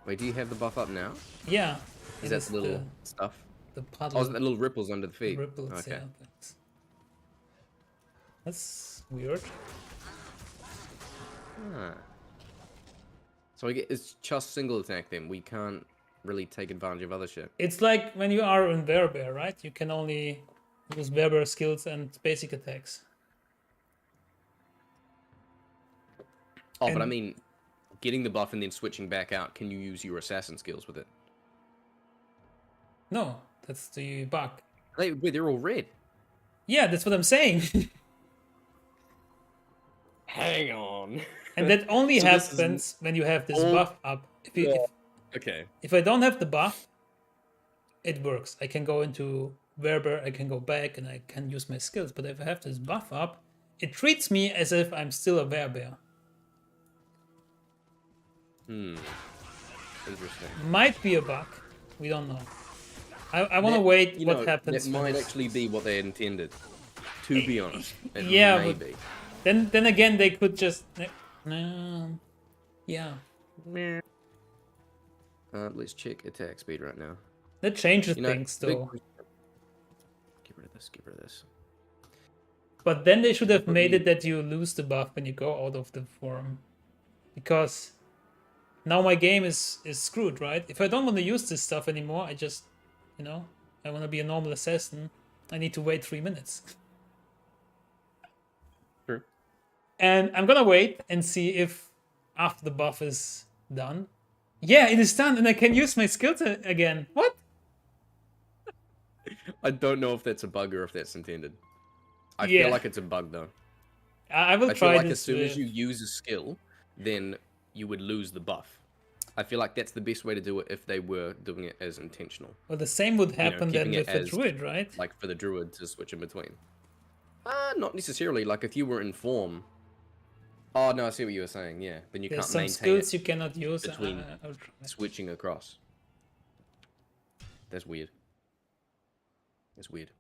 Wait, do you have the buff up now? yeah. Is that the little stuff? The Oh, puddle. is it the little ripples under the The feet? ripples, Okay. yeah. That's weird. Ah. So it's just single attack then. We can't really take advantage of other shit. It's like when you are in Werebear, right? You can only use Werebear skills and basic attacks. Oh, but I mean, getting the buff and then switching back out, can you use your assassin skills with it? No, that's the bug. They're all red. Yeah, that's what I'm saying. Hang on. And that only So happens when you have this buff up. Okay. If I don't have the buff, it works. I can go into Werebear, I can go back, and I can use my skills. But if I have this buff up, it treats me as if I'm still a Werebear. Interesting. Might be a bug. We don't know. I want to wait what happens. That might actually be what they intended. To be honest. Yeah, maybe. Then again, they could just... yeah. Let's check attack speed right now. That changes things, though. Get rid of this, get rid of this. But then they should have made it that you lose the buff when you go out of the form. Because now my game is screwed, right? If I don't want to use this stuff anymore, I just, I want to be a normal assassin, I need to wait 3 minutes. Sure. And I'm gonna wait and see if after the buff is done. Yeah, it is done, and I can use my skills again. What? I don't know if that's a bug or if that's intended. I feel like it's a bug though. I will I try feel like this. as soon as you use a skill, then you would lose the buff. I feel like that's the best way to do it if they were doing it as intentional. Well, the same would happen then with the druid, right? Like for the druid to switch in between. Not necessarily. Like if you were in form. Oh no, I see what you were saying. Yeah, then you There's can't some maintain skills it you cannot use between switching across. That's weird. That's weird.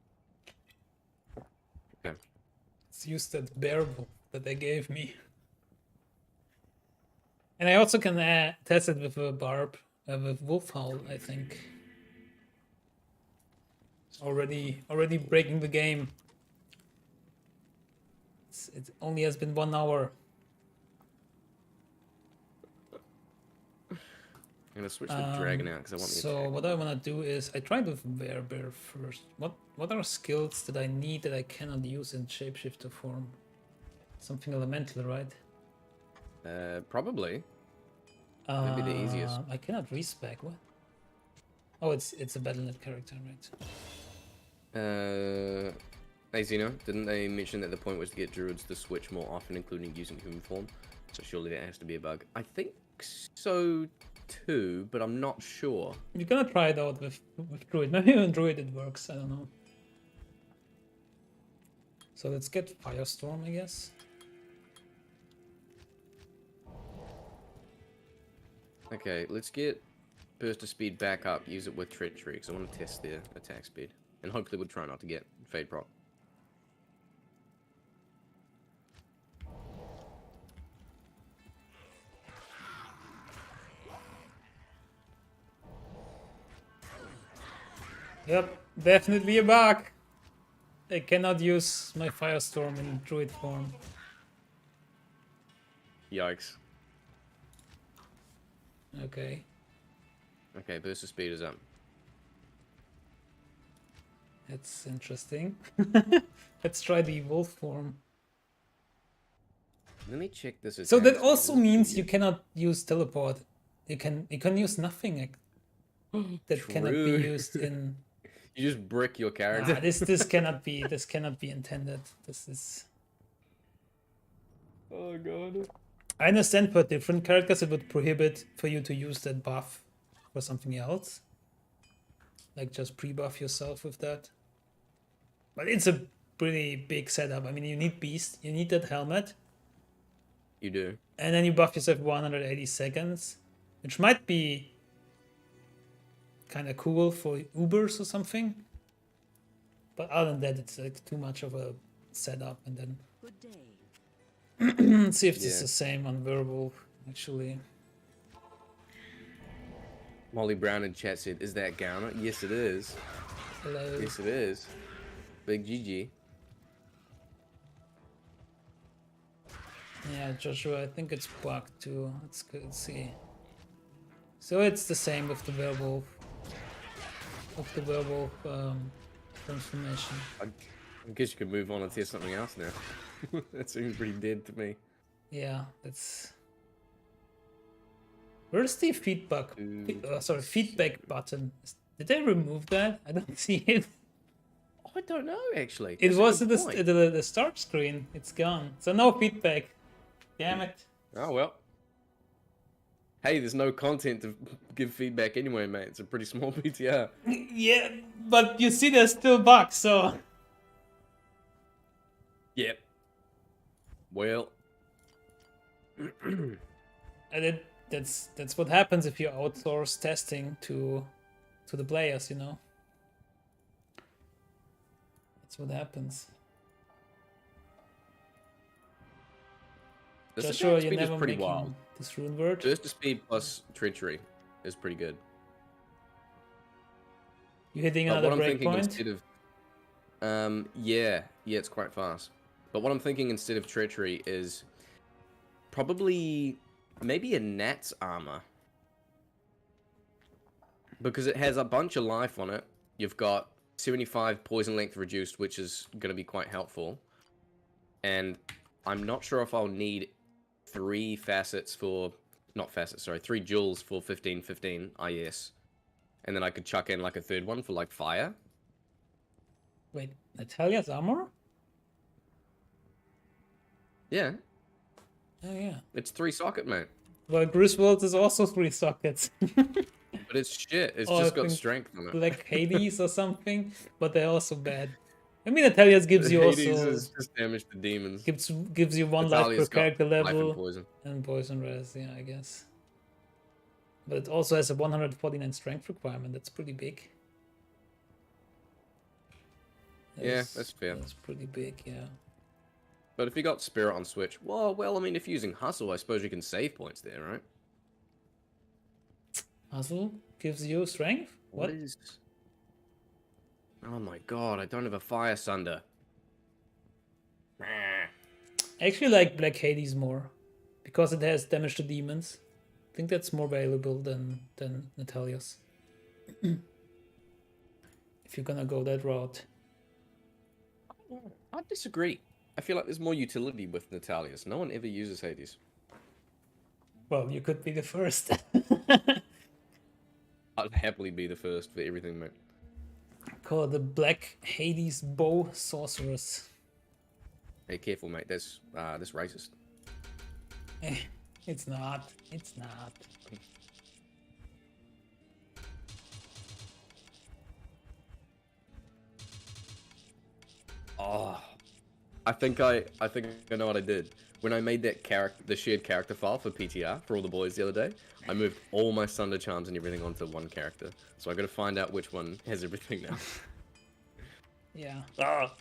Okay. Let's use that bearable that they gave me. And I also can test it with a barb, with wolf howl, I think. Already breaking the game. It only has been 1 hour. I'm gonna switch the dragon out because I want the So attack. what I want to do is I tried with Werebear first. What are skills that I need that I cannot use in shapeshifter form? Something elemental, right? Probably. Maybe the easiest. I cannot respec. What? Oh, it's a Battle.net character, right? Hey Zeno, didn't they mention that the point was to get druids to switch more often, including using human form? So surely that has to be a bug. I think so too, but I'm not sure. You're gonna try it out with druid. Maybe on druid it works. I don't know. So let's get Firestorm, I guess. Okay, let's get burst of speed back up. Use it with treachery because I want to test their attack speed, and hopefully we'll try not to get fade proc. Yep, definitely a bug. I cannot use my Firestorm in druid form. Yikes. Okay. Okay, burst of speed is up. That's interesting. Let's try the wolf form. Let me check this. So that also means you cannot use teleport. You can use nothing that cannot be used in. You just brick your character. Nah, this cannot be intended. This is. Oh god. I understand for different characters it would prohibit for you to use that buff for something else. Like just pre-buff yourself with that. But it's a pretty big setup. I mean, you need Beast, you need that helmet. You do. And then you buff yourself 180 seconds, which might be kind of cool for Ubers or something. But other than that, it's like too much of a setup. And then Good day. let's see if this is Yeah. the same on Werewolf, actually. Molly Brown in chat said, "Is that Garner?" Yes, it is. Hello. Yes, it is. Big GG. Yeah, Joshua, I think it's bugged too. Let's go see. So it's the same with the werewolf. With the werewolf transformation. I guess you could move on and test something else now. That seems pretty dead to me. Yeah, that's. Where's the feedback? Feedback button. Did they remove that? I don't see it. I don't know, actually. It That's a was good at point. the start screen. It's gone. So no feedback. Damn it. Oh, well. Hey, there's no content to give feedback anyway, mate. It's a pretty small PTR. Yeah, but you see, there's still bugs. So Yep. Well. and that's what happens if you outsource testing to the players. You know. That's what happens. The Joshua, attack you're speed is never pretty making wild. this rune word. Burst of speed plus treachery is pretty good. You hitting But another what I'm thinking breakpoint? instead of, yeah, it's quite fast. But what I'm thinking instead of treachery is probably maybe a gnat's armor, because it has a bunch of life on it. You've got 75 poison length reduced, which is going to be quite helpful. And I'm not sure if I'll need 3 facets for, not facets, sorry, 3 jewels for 15/15 IS. And then I could chuck in like a third one for like fire. Wait, Natalia's armor? Yeah, Oh yeah. it's 3 socket, mate. Well, Griswold is also 3 sockets. But it's shit. It's Oh, just I got think strength on it. Black Hades or something, but they're also bad. I mean, Natalia's gives you Hades also is just damage to demons. gives you 1 life per Natalia's got character life and level poison. and poison res. Yeah, I guess. But it also has a 149 strength requirement. That's pretty big. Yeah, that's fair. That's pretty big. Yeah. But if you got Spirit on Switch, well, I mean, if you're using Hustle, I suppose you can save points there, right? Hustle gives you strength. What? is... Oh my god, I don't have a Fire Sunder. I actually like Black Hades more because it has damage to demons. I think that's more valuable than Natalia's. If you're gonna go that route. I disagree. I feel like there's more utility with Natalia's. No one ever uses Hades. Well, you could be the first. I'd happily be the first for everything, mate. Call it the Black Hades Bow Sorceress. Hey, careful, mate. That's racist. It's not. It's not. Oh, I think I know what I did. When I made that the shared character file for PTR for all the boys the other day, I moved all my Sunder charms and everything onto one character. So I got to find out which one has everything now. Yeah. Ah.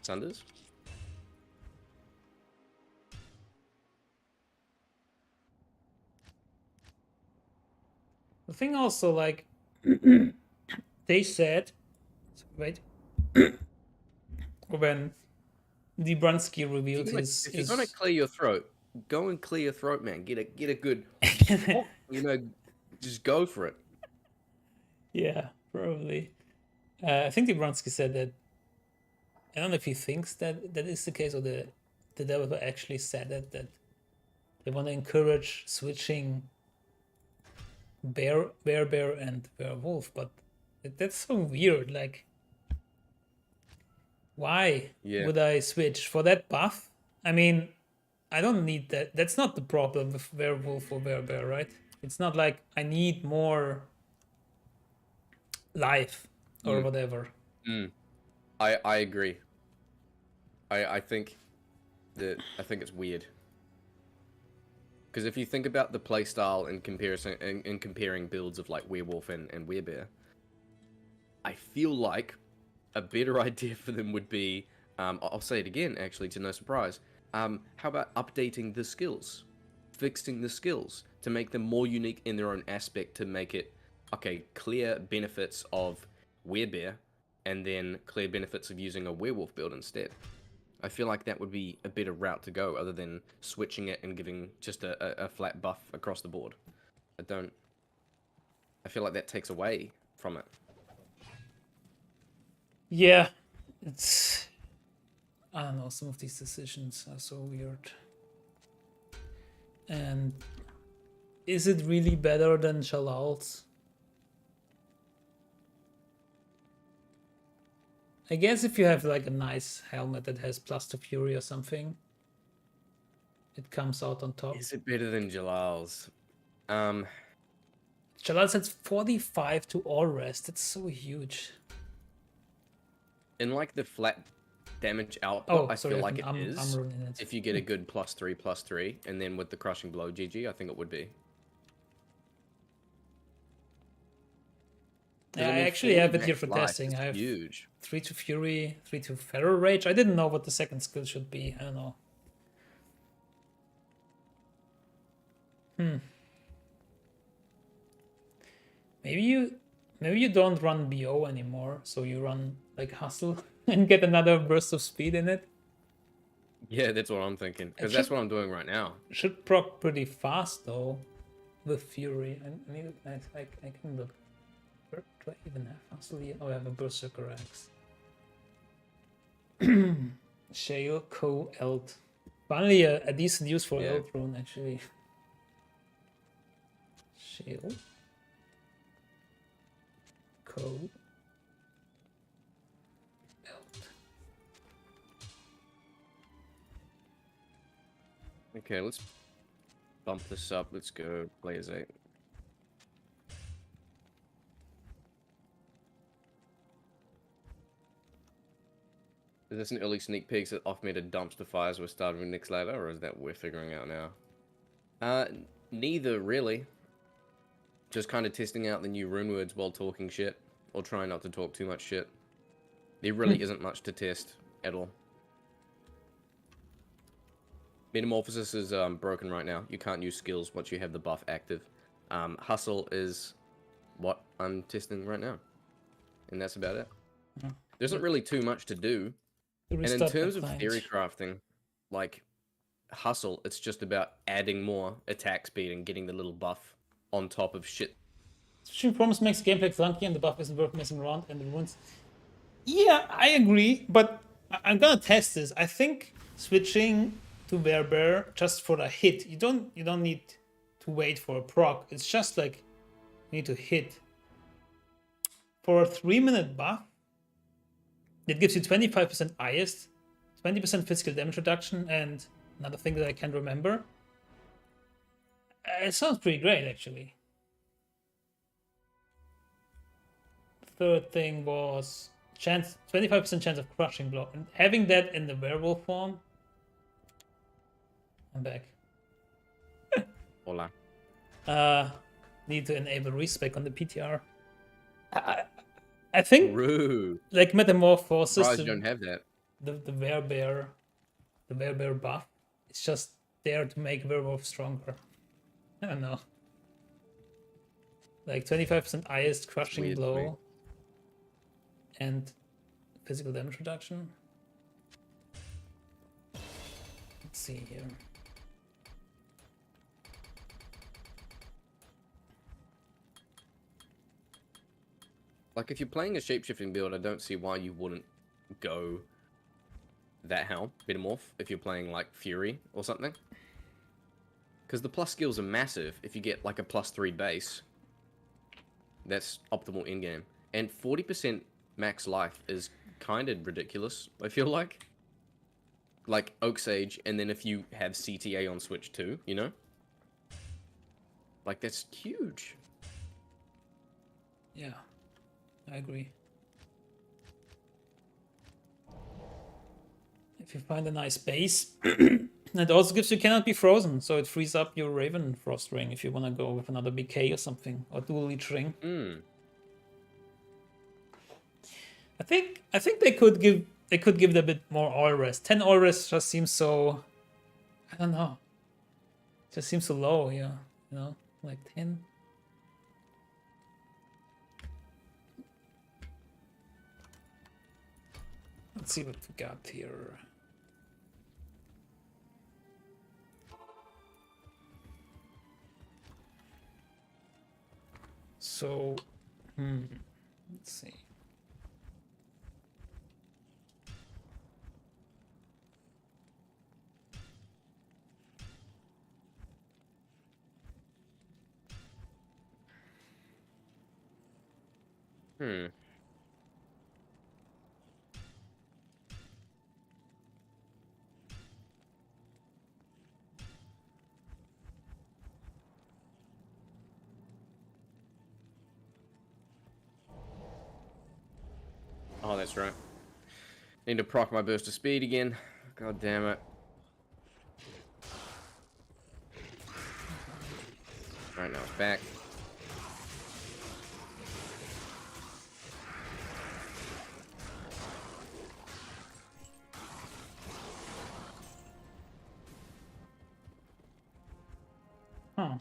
Sunders? The thing also, like, they said, wait, when DoubleBilly revealed If you're gonna clear your throat, go and clear your throat, man. Get a good, just go for it. Yeah, probably. I think DoubleBilly said that. I don't know if he thinks that is the case, or the developer actually said that they want to encourage switching bear and werewolf, but that's so weird. Like, why would I switch for that buff? I mean, I don't need that. That's not the problem with werewolf or bear, right? It's not like I need more life or whatever. I agree. I think it's weird. Because if you think about the playstyle in comparison, in comparing builds of like werewolf and werebear, I feel like a better idea for them would be, I'll say it again, actually, to no surprise. How about updating the skills, fixing the skills to make them more unique in their own aspect, to make it, okay, clear benefits of werebear, and then clear benefits of using a werewolf build instead. I feel like that would be a better route to go, other than switching it and giving just a flat buff across the board. I feel like that takes away from it. Yeah, it's... I don't know, some of these decisions are so weird. And is it really better than Shalal's? I guess if you have like a nice helmet that has plus to fury or something, it comes out on top. Is it better than Jalal's? Jalal's has 45 to all rest. That's so huge. In like the flat damage output, I sorry, feel like I'm is. ruining it. If you get a good +3/+3, and then with the crushing blow GG, I think it would be. Yeah, I actually have it here for life testing. is I have huge. 3 to fury, 3 to feral rage. I didn't know what the second skill should be. I don't know. Maybe you don't run BO anymore, so you run like hustle and get another burst of speed in it. Yeah, that's what I'm thinking, because that's what I'm doing right now. Should proc pretty fast though, with fury. I need. I can look. Where do I even have hustle here? Oh, I have a berserker axe. Shale, Co, Eld. Finally, a decent use for Eld rune actually. Shale. Co. Eld. Okay, let's bump this up. Let's go Players 8. Is this an early sneak peek that off me to dumpster fires we're starting next later, or is that we're figuring out now? Neither really. Just kind of testing out the new Runewords while talking shit, or trying not to talk too much shit. There really isn't much to test at all. Metamorphosis is broken right now. You can't use skills once you have the buff active. Hustle is what I'm testing right now, and that's about it. There isn't really too much to do. And in terms of theory crafting, like hustle, it's just about adding more attack speed and getting the little buff on top of shit. Switching forms makes gameplay clunky and the buff isn't worth messing around and the runes. Yeah, I agree, but I'm gonna test this. I think switching to Bear just for a hit, you don't need to wait for a proc. It's just like you need to hit. For a 3-minute buff, it gives you 25% highest, 20% physical damage reduction, and another thing that I can't remember. It sounds pretty great, actually. Third thing was 25% chance of crushing blow, and having that in the werewolf form. I'm back. Hola. Need to enable respec on the PTR. I think Rude. like Metamorphosis. Surprised you don't have that. The werebear buff. It's just there to make werewolf stronger. I don't know. Like 25% highest crushing blow and physical damage reduction. Let's see here. Like, if you're playing a shapeshifting build, I don't see why you wouldn't go that how Metamorph if you're playing, like, Fury or something. Because the plus skills are massive if you get, like, a +3 base. That's optimal in-game. And 40% max life is kind of ridiculous, I feel like. Like, Oak Sage, and then if you have CTA on Switch too, you know? Like, that's huge. Yeah. I agree. if you find a nice base. It also gives you cannot be frozen, so it frees up your Raven Frost Ring if you want to go with another BK or something, or dual leech ring. I think they could give it a bit more oil rest. 10 oil rest just seems so, I don't know. It just seems so low, yeah. You know, like 10. Let's see what we got here. So, let's see. Oh, that's right. Need to proc my burst of speed again. God damn it. Right now it's back. Huh.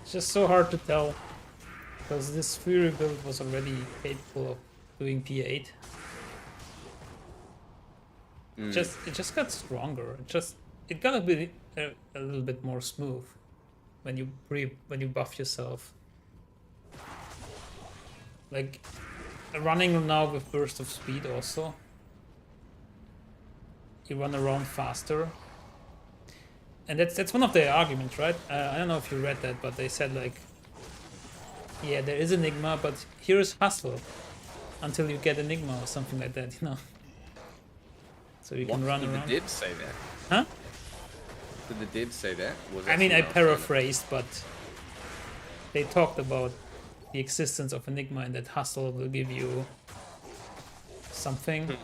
It's just so hard to tell, because this Fury build was already capable of doing P8. It just got stronger. It got a little bit more smooth when you buff yourself. Like running now with burst of speed also. You run around faster. And that's one of the arguments, right? I don't know if you read that, but they said like, yeah, there is Enigma, but here's Hustle until you get Enigma or something like that, you know. So you can run around. Did the div say that? Huh? Did the div say that? I mean, I paraphrased, but they talked about the existence of Enigma and that Hustle will give you something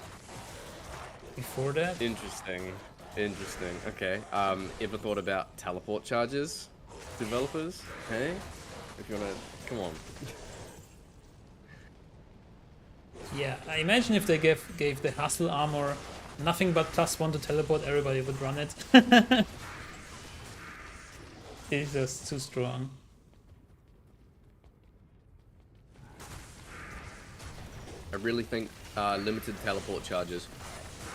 before that. Interesting. Okay. Ever thought about teleport charges, developers? Hey, if you wanna, come on. Yeah, I imagine if they gave the Hustle armor nothing but +1 to teleport, everybody would run it. It's just too strong. I really think limited teleport charges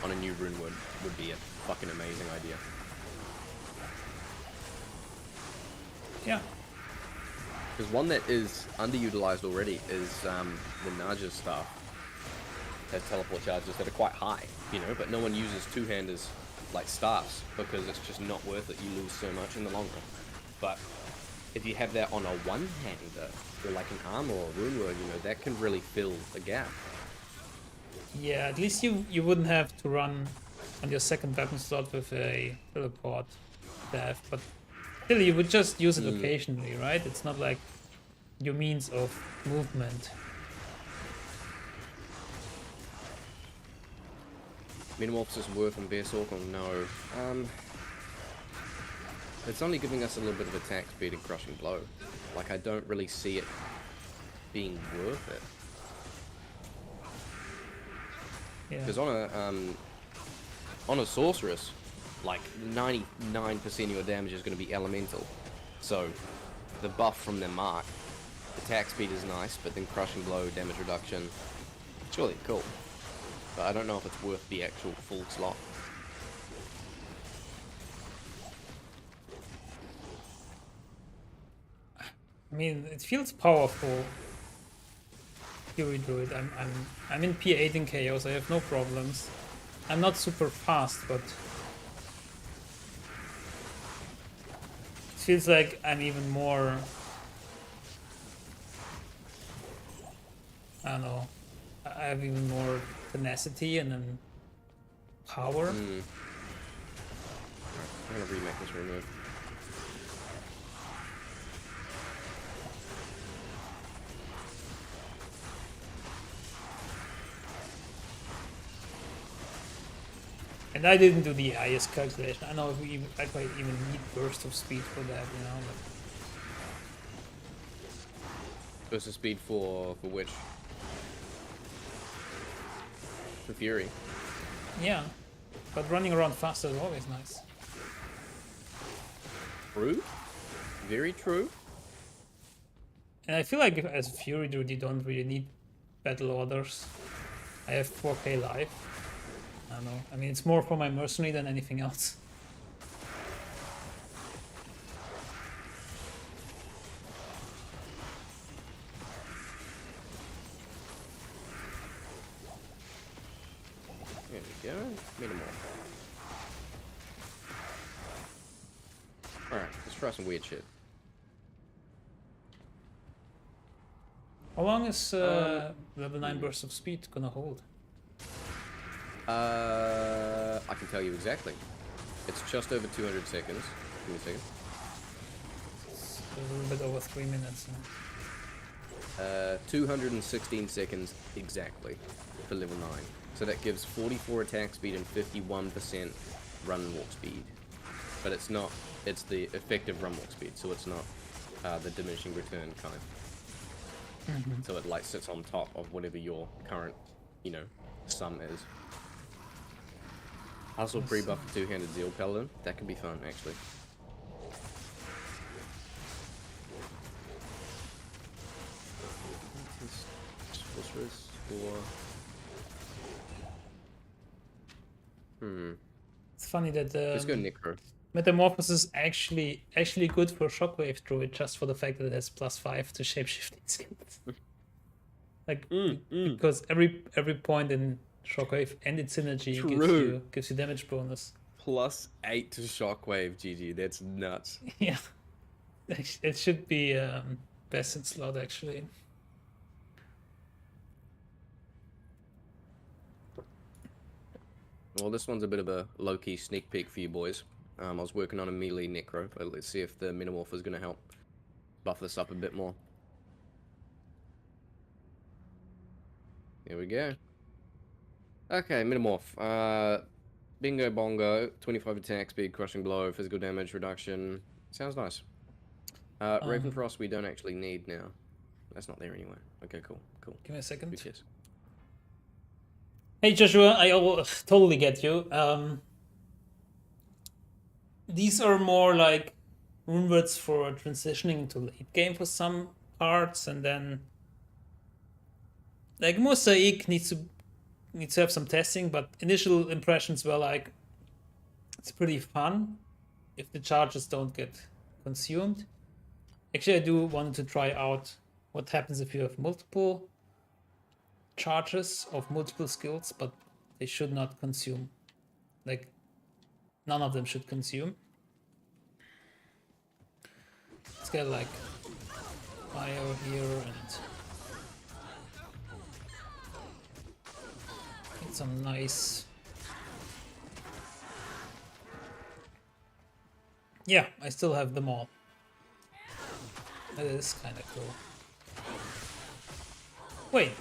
on a new Runeword would be a fucking amazing idea. Yeah. Because one that is underutilized already is the Naja stuff. Has teleport charges that are quite high, you know, but no one uses two-handers like staffs because it's just not worth it. You lose so much in the long run. But if you have that on a one-hander or like an armor or a Runeword, you know, that can really fill the gap. Yeah, at least you wouldn't have to run on your second weapon slot with a teleport staff, but still you would just use it occasionally, right? It's not like your means of movement. Metamorphosis worth on Bearsork or no? It's only giving us a little bit of attack speed and crushing blow. Like, I don't really see it being worth it. Because on a sorceress, like 99% of your damage is going to be elemental. So the buff from their mark, attack speed is nice, but then crushing blow, damage reduction, it's really cool. But I don't know if it's worth the actual full slot. I mean, it feels powerful. Fury Druid. I'm in P8 in Chaos. I have no problems. I'm not super fast, but it feels like I'm even more don't know, I have even more tenacity and then power. I'm gonna remake this remove. And I didn't do the highest calculation. I know if I might even need burst of speed for that, you know. Burst of speed for which? For Fury. Yeah, but running around faster is always nice. True. Very true. And I feel like as Fury dude, you don't really need battle orders. I have 4K life. I don't know. I mean, it's more for my mercenary than anything else. There we go. Minimal. Alright, let's try some weird shit. How long is level 9 burst of speed gonna hold? I can tell you exactly. It's just over 200 seconds. Give me a second. It's a little bit over 3 minutes. 216 seconds exactly for level 9. So that gives 44 attack speed and 51% run and walk speed. But it's not, it's the effective run walk speed, so it's not the diminishing return kind. So it like sits on top of whatever your current, you know, sum is. Hustle pre-buff for two-handed Zeal Paladin. That could be fun, actually. Sorceress or... It's funny that Let's go Necro. Metamorphosis is actually good for Shockwave Druid, just for the fact that it has +5 to shapeshifting skills. Like because every point in Shockwave and its synergy gives you damage bonus. +8 to Shockwave, GG. That's nuts. Yeah, it should be best in slot actually. Well, this one's a bit of a low-key sneak peek for you boys. I was working on a melee Necro, but let's see if the Metamorph is going to help buff this up a bit more. Here we go. Okay, Metamorph. Bingo Bongo, 25 attack speed, crushing blow, physical damage reduction. Sounds nice. Ravenfrost we don't actually need now. That's not there anyway. Okay, cool. Give me a second. Cheers. Hey Joshua, I totally get you. These are more like Runewords for transitioning into late game for some parts, and then like Mosaic needs to have some testing, but initial impressions were like it's pretty fun if the charges don't get consumed. Actually, I do want to try out what happens if you have multiple charges of multiple skills, but they should not consume. Like none of them should consume. Let's get like fire here and get some nice. Yeah, I still have them all. That is kind of cool. Wait.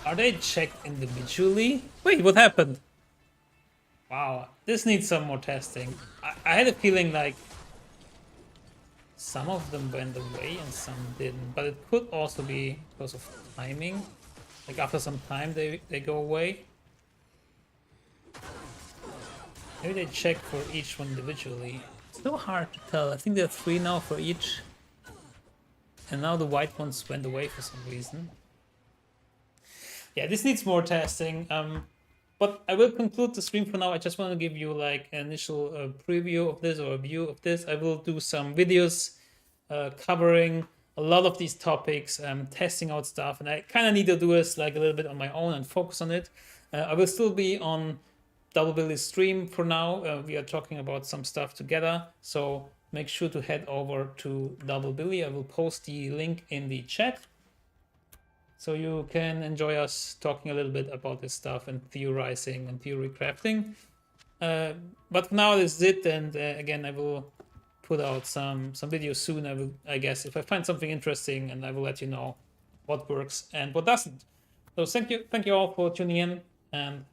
Are they checked individually? Wait, what happened? Wow, this needs some more testing. I had a feeling like some of them went away and some didn't, but it could also be because of timing. Like after some time they go away. Maybe they check for each one individually. It's so hard to tell. I think there are 3 now for each. And now the white ones went away for some reason. Yeah, this needs more testing. But I will conclude the stream for now. I just want to give you like an initial preview of this or a view of this. I will do some videos covering a lot of these topics, testing out stuff, and I kind of need to do this like a little bit on my own and focus on it. I will still be on DoubleBilly's stream for now. We are talking about some stuff together. So make sure to head over to DoubleBilly. I will post the link in the chat, so you can enjoy us talking a little bit about this stuff and theorizing and theory crafting. But for now, this is it. And again, I will put out some videos soon. I guess, if I find something interesting, and I will let you know what works and what doesn't. So thank you all for tuning in, and